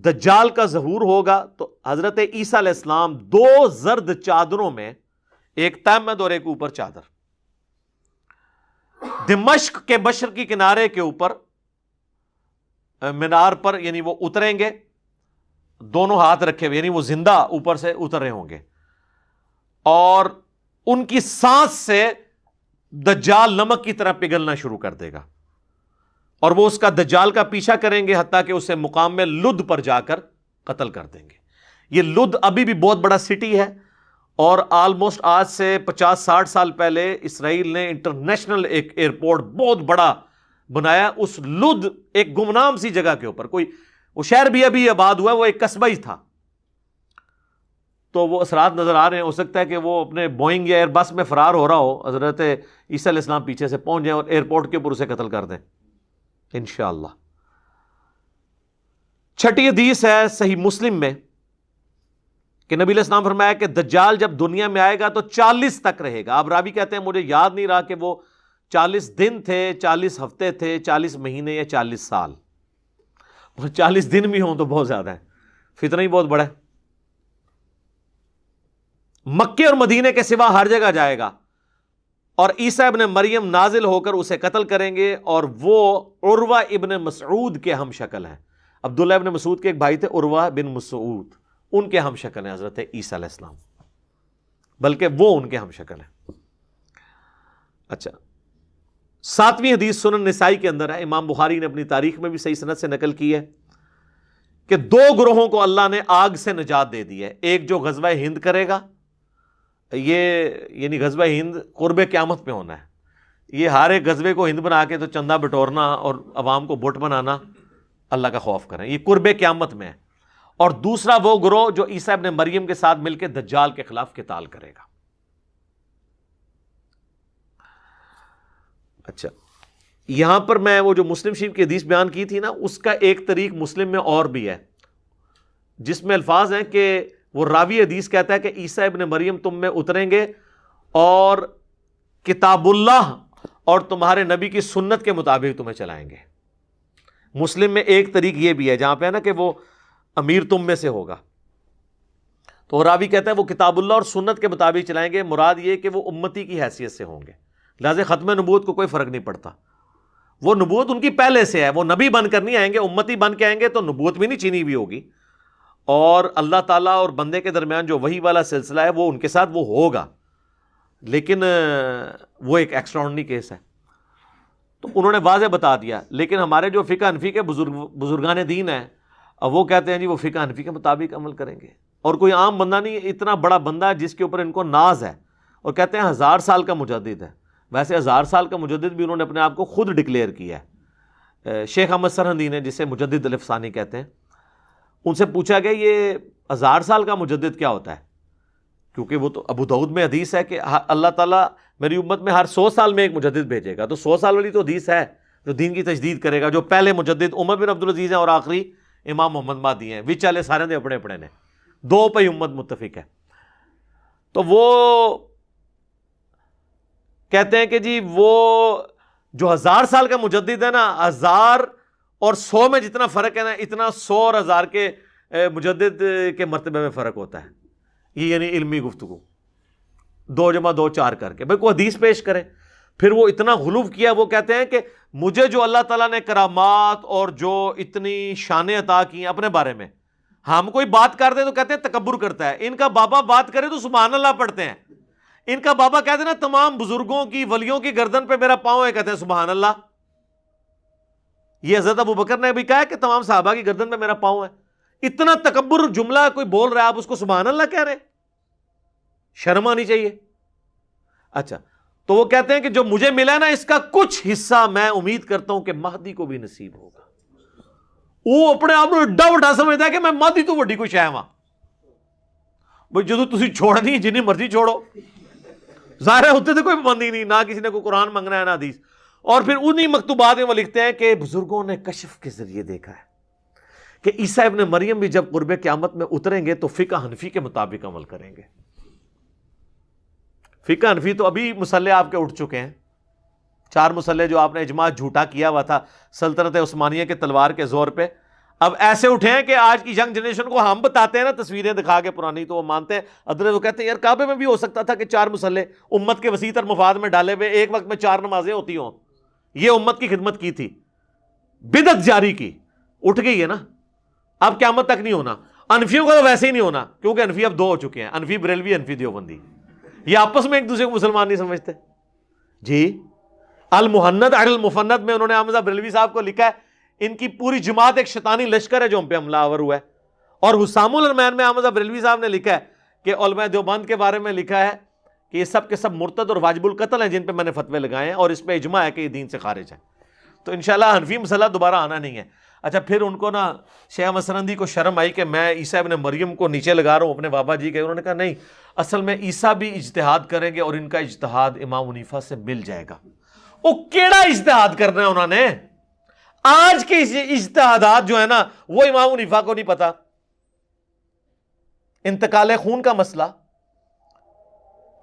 دجال کا ظہور ہوگا تو حضرت عیسیٰ علیہ السلام 2 زرد چادروں میں، ایک تہمد اور ایک اوپر چادر، دمشق کے مشرقی کنارے کے اوپر مینار پر یعنی وہ اتریں گے، دونوں ہاتھ رکھے ہوئے، یعنی وہ زندہ اوپر سے اتر رہے ہوں گے، اور ان کی سانس سے دجال نمک کی طرح پگھلنا شروع کر دے گا، اور وہ اس کا دجال کا پیچھا کریں گے حتیٰ کہ اسے مقام میں لد پر جا کر قتل کر دیں گے. یہ لد ابھی بھی بہت بڑا سٹی ہے، اور آلموسٹ آج سے 50-60 سال پہلے اسرائیل نے انٹرنیشنل ایک ایئرپورٹ بہت بڑا بنایا اس لد ایک گمنام سی جگہ کے اوپر. وہ شہر بھی ابھی آباد ہوا ہے، وہ ایک قصبہ ہی تھا. تو وہ اثرات نظر آ رہے ہیں، ہو سکتا ہے کہ وہ اپنے بوئنگ یا ایئر بس میں فرار ہو رہا ہو، حضرت عیسیٰ علیہ السلام پیچھے سے پہنچ جائیں اور ایئرپورٹ کے اوپر اسے قتل کر دیں انشاءاللہ. 6ٹھی حدیث ہے صحیح مسلم میں کہ نبی علیہ السلام فرمایا کہ دجال جب دنیا میں آئے گا تو 40 تک رہے گا. اب راوی کہتے ہیں مجھے یاد نہیں رہا کہ وہ 40 دن تھے، 40 ہفتے تھے، 40 مہینے یا 40 سال. 40 دن بھی ہوں تو بہت زیادہ ہے، فتنہ ہی بہت بڑا ہے. مکے اور مدینے کے سوا ہر جگہ جائے گا، اور عیسیٰ ابن مریم نازل ہو کر اسے قتل کریں گے، اور وہ عروہ ابن مسعود کے ہم شکل ہیں. عبداللہ ابن مسعود کے ایک بھائی تھے عروہ بن مسعود، ان کے ہم شکل ہیں حضرت عیسیٰ علیہ السلام، بلکہ وہ ان کے ہم شکل ہیں. اچھا، 7ویں حدیث سنن نسائی کے اندر ہے، امام بخاری نے اپنی تاریخ میں بھی صحیح سند سے نقل کی ہے کہ 2 گروہوں کو اللہ نے آگ سے نجات دے دی ہے. ایک جو غزوہ ہند کرے گا، یہ یعنی غزوہ ہند قرب قیامت میں ہونا ہے. یہ ہر ایک غزوے کو ہند بنا کے تو چندہ بٹورنا اور عوام کو بت بنانا، اللہ کا خوف کریں، یہ قرب قیامت میں ہے. اور دوسرا وہ گروہ جو عیسیٰ ابن مریم کے ساتھ مل کے دجال کے خلاف قتال کرے گا. اچھا، یہاں پر میں وہ جو مسلم شریف کی حدیث بیان کی تھی نا، اس کا ایک طریق مسلم میں اور بھی ہے، جس میں الفاظ ہیں کہ وہ راوی حدیث کہتا ہے کہ عیسیٰ ابن مریم تم میں اتریں گے اور کتاب اللہ اور تمہارے نبی کی سنت کے مطابق تمہیں چلائیں گے۔ مسلم میں ایک طریق یہ بھی ہے جہاں پہ ہے نا کہ وہ امیر تم میں سے ہوگا، تو راوی کہتا ہے وہ کتاب اللہ اور سنت کے مطابق چلائیں گے، مراد یہ کہ وہ امتی کی حیثیت سے ہوں گے، لہذا ختم نبوت کو کوئی فرق نہیں پڑتا، وہ نبوت ان کی پہلے سے ہے، وہ نبی بن کر نہیں آئیں گے، امتی بن کے آئیں گے تو نبوت بھی نہیں چینی ہوئی ہوگی، اور اللہ تعالیٰ اور بندے کے درمیان جو وحی والا سلسلہ ہے وہ ان کے ساتھ وہ ہوگا، لیکن وہ ایک ایکسٹراڈنری کیس ہے، تو انہوں نے واضح بتا دیا۔ لیکن ہمارے جو فقہ حنفی کے بزرگان دین ہیں، اب وہ کہتے ہیں جی وہ فقہ حنفی کے مطابق عمل کریں گے، اور کوئی عام بندہ نہیں، اتنا بڑا بندہ ہے جس کے اوپر ان کو ناز ہے، اور کہتے ہیں 1000 سال کا مجدد ہے۔ ویسے 1000 سال کا مجدد بھی انہوں نے اپنے آپ کو خود ڈکلیئر کیا ہے۔ شیخ احمد سرہندی نے، جسے مجدد الف ثانی کہتے ہیں، ان سے پوچھا گیا یہ 1000 سال کا مجدد کیا ہوتا ہے، کیونکہ وہ تو ابو داؤد میں حدیث ہے کہ اللہ تعالیٰ میری امت میں ہر 100 سال میں ایک مجدد بھیجے گا، تو 100 سال والی تو حدیث ہے جو دین کی تجدید کرے گا، جو پہلے مجدد عمر بن عبدالعزیز ہیں اور آخری امام محمد مہدی ہیں، وچ والے سارے دے اپنے اپنے نے، دو پہ امت متفق ہے۔ تو وہ کہتے ہیں کہ جی وہ جو 1000 سال کا مجدد ہے نا، 1000 اور 100 میں جتنا فرق ہے نا، اتنا 100 اور 1000 کے مجدد کے مرتبے میں فرق ہوتا ہے۔ یہ یعنی علمی گفتگو 2 + 2 4 کر کے بھائی کوئی حدیث پیش کرے۔ پھر وہ اتنا غلو کیا، وہ کہتے ہیں کہ مجھے جو اللہ تعالیٰ نے کرامات اور جو اتنی شانیں عطا کی ہیں اپنے بارے میں، ہم کوئی بات کر دیں تو کہتے ہیں تکبر کرتا ہے، ان کا بابا بات کرے تو سبحان اللہ پڑھتے ہیں، ان کا بابا کہتے ہیں نا تمام بزرگوں کی ولیوں کی گردن پہ میرا پاؤں ہے، کہتے ہیں سبحان اللہ۔ یہ حضرت ابو بکر نے بھی کہا ہے کہ تمام صحابہ کی گردن پہ میرا پاؤں ہے۔ اتنا تکبر جملہ کوئی بول رہا ہے، آپ اس کو سبحان اللہ کہہ رہے ہیں، شرم آنی چاہیے۔ اچھا، تو وہ کہتے ہیں کہ جو مجھے ملا نا اس کا کچھ حصہ میں امید کرتا ہوں کہ مہدی کو بھی نصیب ہوگا۔ وہ اپنے آپ کو ایڈا وڈا سمجھتا ہے کہ میں مہدی تو وڈی کوئی شے ہاں بھائی، جدو تسی چھوڑنی جنی مرضی چھوڑو، ظاہر ہے ہوتے تو کوئی پابندی نہیں، نہ کسی نے کوئی قرآن منگنا ہے نہ حدیث۔ اور پھر انہی مکتوبات میں وہ لکھتے ہیں کہ بزرگوں نے کشف کے ذریعے دیکھا ہے کہ عیسیٰ ابن مریم بھی جب قرب قیامت میں اتریں گے تو فقہ حنفی کے مطابق عمل کریں گے۔ فقہ حنفی تو ابھی مسلح آپ کے اٹھ چکے ہیں، 4 مسلح جو آپ نے اجماع جھوٹا کیا ہوا تھا سلطنت عثمانیہ کے تلوار کے زور پہ، اب ایسے اٹھے ہیں کہ آج کی ینگ جنریشن کو ہم بتاتے ہیں نا تصویریں دکھا کے پرانی، تو وہ مانتے ہیں، ادھر وہ کہتے ہیں یار کعبے میں بھی ہو سکتا تھا کہ 4 مسلح امت کے وسیع تر مفاد میں ڈالے ہوئے ایک وقت میں 4 نمازیں ہوتی ہوں، یہ امت کی خدمت کی تھی، بدعت جاری کی، اٹھ گئی ہے نا، اب قیامت تک نہیں ہونا۔ انفیوں کا تو ویسے ہی نہیں ہونا، کیونکہ انفی اب 2 ہو چکے ہیں، انفی بریلوی، انفی دیوبندی، یہ آپس میں ایک دوسرے کو مسلمان نہیں سمجھتے جی۔ المحند علی المفند میں انہوں نے احمد بریلوی صاحب کو لکھا ہے ان کی پوری جماعت ایک شیطانی لشکر ہے جو ہم پہ حملہ آور ہوا ہے، اور حسام الرحمن میں احمد بریلوی صاحب نے لکھا ہے کہ علماء دیوبند کے بارے میں لکھا ہے کہ یہ سب کے سب مرتد اور واجب القتل ہیں جن پہ میں نے فتوے لگائے ہیں، اور اس پہ اجماع ہے کہ یہ دین سے خارج ہے۔ تو انشاءاللہ حنفی مسئلہ دوبارہ آنا نہیں ہے۔ اچھا، پھر ان کو نا شیخ احمد سرہندی کو شرم آئی کہ میں عیسیٰ ابن مریم کو نیچے لگا رہا ہوں اپنے بابا جی کے، انہوں نے کہا نہیں، اصل میں عیسیٰ بھی اجتہاد کریں گے اور ان کا اجتہاد امام حنیفہ سے مل جائے گا۔ وہ کیڑا اجتہاد کرنا ہے انہوں نے؟ آج کے اجتہادات جو ہے نا وہ امام حنیفہ کو نہیں پتا۔ انتقال خون کا مسئلہ،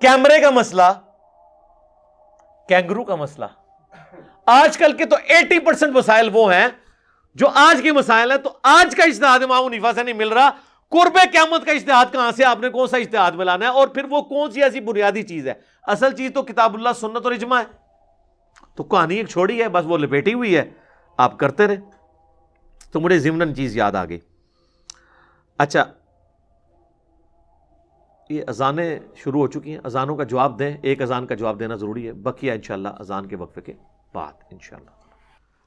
کیمرے کا مسئلہ، کینگرو کا مسئلہ، آج کل کے تو 80% مسائل وہ ہیں جو آج کے مسائل ہیں، تو آج کا اجتہاد امام حنیفہ سے نہیں مل رہا، قرب قیامت کا اجتہاد کہاں سے؟ آپ نے کون سا اجتہاد ملانا ہے؟ اور پھر وہ کون سی ایسی بنیادی چیز ہے؟ اصل چیز تو کتاب اللہ، سنت اور اجماع ہے، تو کہانی ایک چھوڑی ہے، بس وہ لپیٹی ہوئی ہے، آپ کرتے رہے۔ تو مجھے ضمناً چیز یاد آ گئی۔ اچھا، یہ اذانیں شروع ہو چکی ہیں، اذانوں کا جواب دیں، ایک اذان کا جواب دینا ضروری ہے، بقیہ انشاءاللہ اذان کے وقفے کے بعد انشاءاللہ۔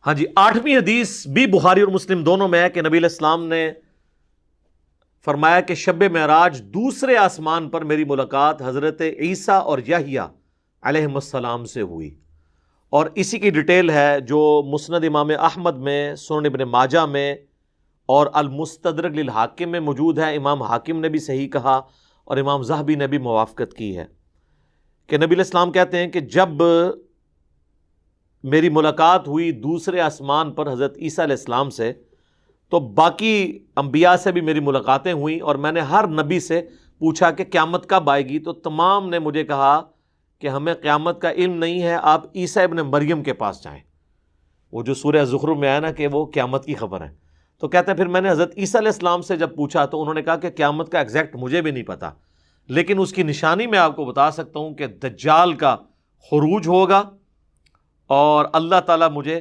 ہاں جی، 8ویں حدیث بھی بخاری اور مسلم دونوں میں ہے کہ نبی علیہ السلام نے فرمایا کہ شب معراج دوسرے آسمان پر میری ملاقات حضرت عیسیٰ اور یحییٰ علیہم السلام سے ہوئی، اور اسی کی ڈیٹیل ہے جو مسند امام احمد میں، سنن ابن ماجہ میں اور المستدرک للحاکم میں موجود ہے۔ امام حاکم نے بھی صحیح کہا اور امام ذہبی نے بھی موافقت کی ہے کہ نبی علیہ السلام کہتے ہیں کہ جب میری ملاقات ہوئی دوسرے آسمان پر حضرت عیسیٰ علیہ السلام سے، تو باقی انبیاء سے بھی میری ملاقاتیں ہوئیں، اور میں نے ہر نبی سے پوچھا کہ قیامت کب آئے گی، تو تمام نے مجھے کہا کہ ہمیں قیامت کا علم نہیں ہے، آپ عیسیٰ ابن مریم کے پاس جائیں۔ وہ جو سورہ زخرف میں آیا نا کہ وہ قیامت کی خبر ہے، تو کہتے ہیں پھر میں نے حضرت عیسیٰ علیہ السلام سے جب پوچھا تو انہوں نے کہا کہ قیامت کا ایگزیکٹ مجھے بھی نہیں پتا، لیکن اس کی نشانی میں آپ کو بتا سکتا ہوں کہ دجال کا خروج ہوگا اور اللہ تعالیٰ مجھے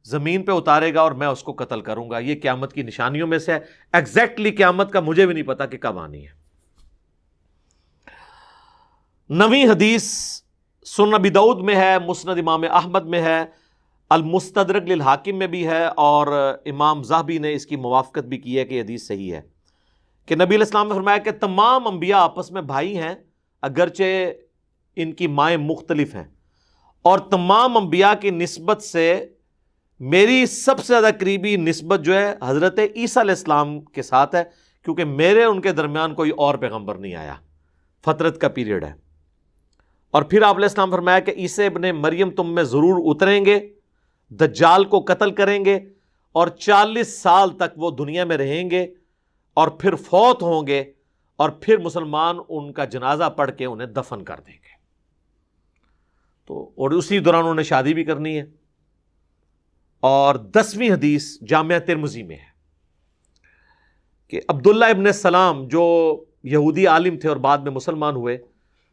زمین پہ اتارے گا اور میں اس کو قتل کروں گا۔ یہ قیامت کی نشانیوں میں سے ہے۔ ایگزیکٹلی قیامت کا مجھے بھی نہیں پتا کہ کب آنی ہے۔ نویں حدیث سنن ابی داؤد میں ہے، مسند امام احمد میں ہے، المستدرک للحاکم میں بھی ہے، اور امام ذہبی نے اس کی موافقت بھی کی ہے کہ یہ حدیث صحیح ہے، کہ نبی علیہ السلام نے فرمایا کہ تمام انبیاء آپس میں بھائی ہیں، اگرچہ ان کی مائیں مختلف ہیں، اور تمام انبیاء کی نسبت سے میری سب سے زیادہ قریبی نسبت جو ہے حضرت عیسیٰ علیہ السلام کے ساتھ ہے، کیونکہ میرے ان کے درمیان کوئی اور پیغمبر نہیں آیا، فترت کا پیریڈ ہے۔ اور پھر آپ علیہ السلام فرمایا کہ عیسیٰ ابن مریم تم میں ضرور اتریں گے، دجال کو قتل کریں گے، اور 40 سال تک وہ دنیا میں رہیں گے، اور پھر فوت ہوں گے، اور پھر مسلمان ان کا جنازہ پڑھ کے انہیں دفن کر دیں گے۔ تو اور اسی دوران انہوں نے شادی بھی کرنی ہے۔ اور 10ویں حدیث جامعہ ترمذی میں ہے کہ عبداللہ ابن سلام جو یہودی عالم تھے اور بعد میں مسلمان ہوئے،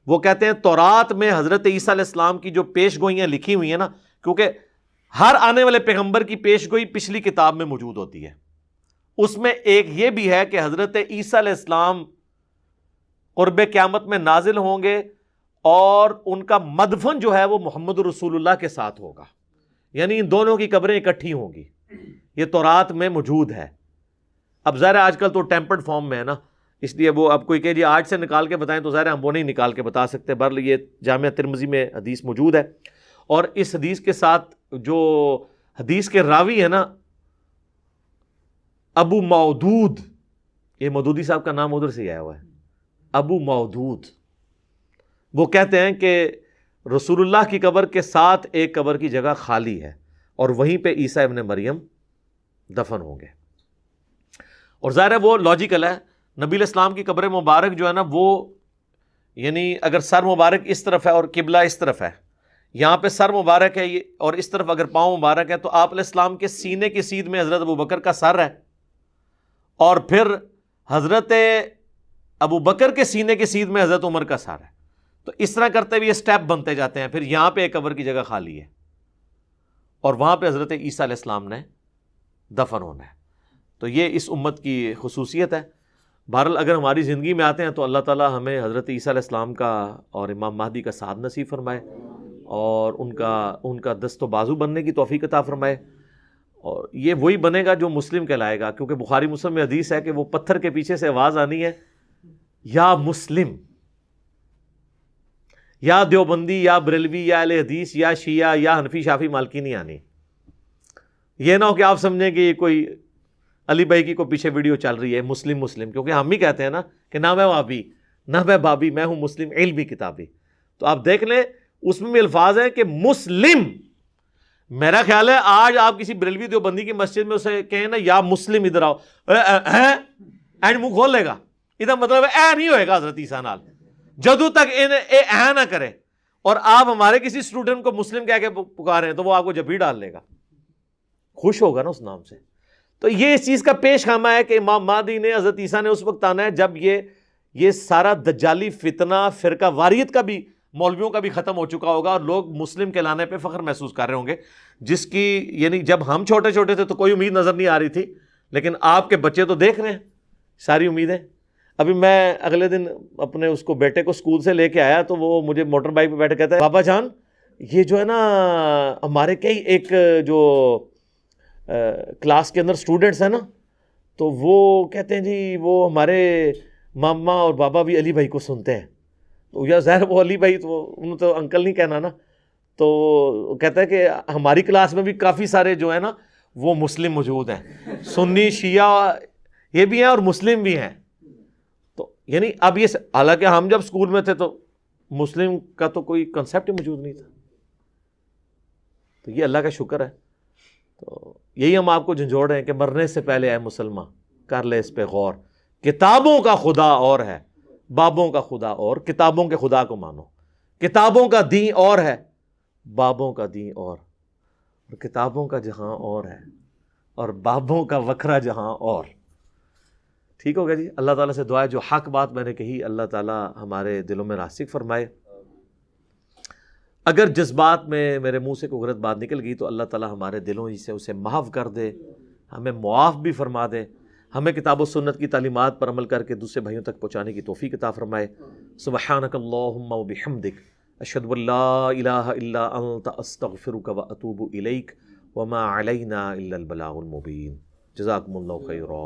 وہ کہتے ہیں تورات میں حضرت عیسیٰ علیہ السلام کی جو پیش گوئیاں لکھی ہوئی ہیں نا، کیونکہ ہر آنے والے پیغمبر کی پیش گوئی پچھلی کتاب میں موجود ہوتی ہے، اس میں ایک یہ بھی ہے کہ حضرت عیسیٰ علیہ السلام قرب قیامت میں نازل ہوں گے، اور ان کا مدفن جو ہے وہ محمد رسول اللہ کے ساتھ ہوگا، یعنی ان دونوں کی قبریں اکٹھی ہوں گی۔ یہ تورات میں موجود ہے۔ اب ظاہر آج کل تو ٹیمپرڈ فارم میں ہے نا، اس لیے وہ اب کوئی کہ جی آج سے نکال کے بتائیں تو ظاہر ہم وہ نہیں نکال کے بتا سکتے، بہرحال یہ جامعہ ترمذی میں حدیث موجود ہے۔ اور اس حدیث کے ساتھ جو حدیث کے راوی ہے نا ابو مودود، یہ مودودی صاحب کا نام ادھر سے ہی آیا ہوا ہے، ابو مودود، وہ کہتے ہیں کہ رسول اللہ کی قبر کے ساتھ ایک قبر کی جگہ خالی ہے، اور وہیں پہ عیسیٰ ابن مریم دفن ہوں گے۔ اور ظاہر ہے وہ لاجیکل ہے، نبی علیہ السلام کی قبر مبارک جو ہے نا وہ، یعنی اگر سر مبارک اس طرف ہے اور قبلہ اس طرف ہے، یہاں پہ سر مبارک ہے اور اس طرف اگر پاؤں مبارک ہے، تو آپ علیہ السلام کے سینے کی سیدھ میں حضرت ابو بکر کا سر ہے، اور پھر حضرت ابو بکر کے سینے کی سیدھ میں حضرت عمر کا سر ہے۔ تو اس طرح کرتے ہوئے یہ سٹیپ بنتے جاتے ہیں، پھر یہاں پہ ایک قبر کی جگہ خالی ہے، اور وہاں پہ حضرت عیسیٰ علیہ السلام نے دفن ہونا ہے۔ تو یہ اس امت کی خصوصیت ہے۔ بہرحال اگر ہماری زندگی میں آتے ہیں تو اللہ تعالیٰ ہمیں حضرت عیسیٰ علیہ السلام کا اور امام مہدی کا ساتھ نصیب فرمائے، اور ان کا دست و بازو بننے کی توفیق عطا فرمائے، اور یہ وہی بنے گا جو مسلم کہلائے گا، کیونکہ بخاری مسلم میں حدیث ہے کہ وہ پتھر کے پیچھے سے آواز آنی ہے، یا مسلم، یا دیوبندی، یا بریلوی، یا اہل حدیث، یا شیعہ، یا حنفی، شافعی، مالکی نہیں آنی۔ یہ نہ ہو کہ آپ سمجھیں کہ یہ کوئی علی بھائی کی کوئی پیچھے ویڈیو چل رہی ہے مسلم مسلم، کیونکہ ہم ہی کہتے ہیں نا کہ نہ میں وابی، نہ میں بابی، میں ہوں مسلم علمی کتابی۔ تو آپ دیکھ لیں اس میں بھی الفاظ ہیں کہ مسلم۔ میرا خیال ہے آج آپ کسی بریلوی دیوبندی کی مسجد میں اسے کہیں نا یا مسلم ادھر آؤ، اینڈ منہ کھول لے گا، ادھر مطلب اے نہیں ہوئے گا حضرت عیسیٰ نال، جدو تک اے نہ کرے، اور آپ ہمارے کسی اسٹوڈنٹ کو مسلم کہہ کے پکارے ہیں تو وہ آپ کو جبھی ڈال لے گا، خوش ہوگا نا اس نام سے۔ تو یہ اس چیز کا پیش خامہ ہے کہ امام مہدی نے، حضرت عیسیٰ نے اس وقت آنا ہے جب یہ سارا دجالی فتنہ، فرقہ واریت کا بھی، مولویوں کا بھی ختم ہو چکا ہوگا، اور لوگ مسلم کہلانے پہ فخر محسوس کر رہے ہوں گے، جس کی یعنی جب ہم چھوٹے چھوٹے تھے تو کوئی امید نظر نہیں آ رہی تھی، لیکن آپ کے بچے تو دیکھ رہے ہیں ساری امیدیں۔ ابھی میں اگلے دن اپنے اس کو بیٹے کو اسکول سے لے کے آیا تو وہ مجھے موٹر بائک پہ بیٹھے کہتا ہے بابا جان یہ جو ہے نا ہمارے کئی ایک جو کلاس کے اندر اسٹوڈنٹس ہیں نا، تو وہ کہتے ہیں جی وہ ہمارے ماما اور بابا بھی علی بھائی کو سنتے ہیں۔ تو یا ظاہر وہ علی بھائی تو انہوں تو انکل نہیں کہنا نا، تو کہتا ہے کہ ہماری کلاس میں بھی کافی سارے جو ہے نا وہ مسلم موجود ہیں، سنی شیعہ یہ بھی ہیں اور مسلم بھی ہیں۔ تو یعنی اب یہ حالانکہ ہم جب اسکول میں تھے تو مسلم کا تو کوئی کنسیپٹ ہی موجود نہیں تھا۔ تو یہ اللہ کا شکر ہے. تو یہی ہم آپ کو جھنجھوڑ رہے ہیں کہ مرنے سے پہلے اے مسلمان کر لے اس پہ غور. کتابوں کا خدا اور ہے، بابوں کا خدا اور. کتابوں کے خدا کو مانو. کتابوں کا دین اور ہے، بابوں کا دین اور کتابوں کا جہاں اور ہے اور بابوں کا وکھرا جہاں اور. ٹھیک ہوگا جی. اللہ تعالیٰ سے دعا ہے جو حق بات میں نے کہی اللہ تعالیٰ ہمارے دلوں میں راسخ فرمائے. اگر جذبات میں میرے منہ سے کوئی غلط بات نکل گئی تو اللہ تعالیٰ ہمارے دلوں ہی سے اسے محو کر دے، ہمیں معاف بھی فرما دے، ہمیں کتاب و سنت کی تعلیمات پر عمل کر کے دوسرے بھائیوں تک پہنچانے کی توفیق عطا فرمائے. سبحانک اللہم و بحمدک اشہد ان لا الہ الا انت استغفرک و اتوب الیک وما علینا الا البلاغ المبین. جزاکم اللہ خیرا.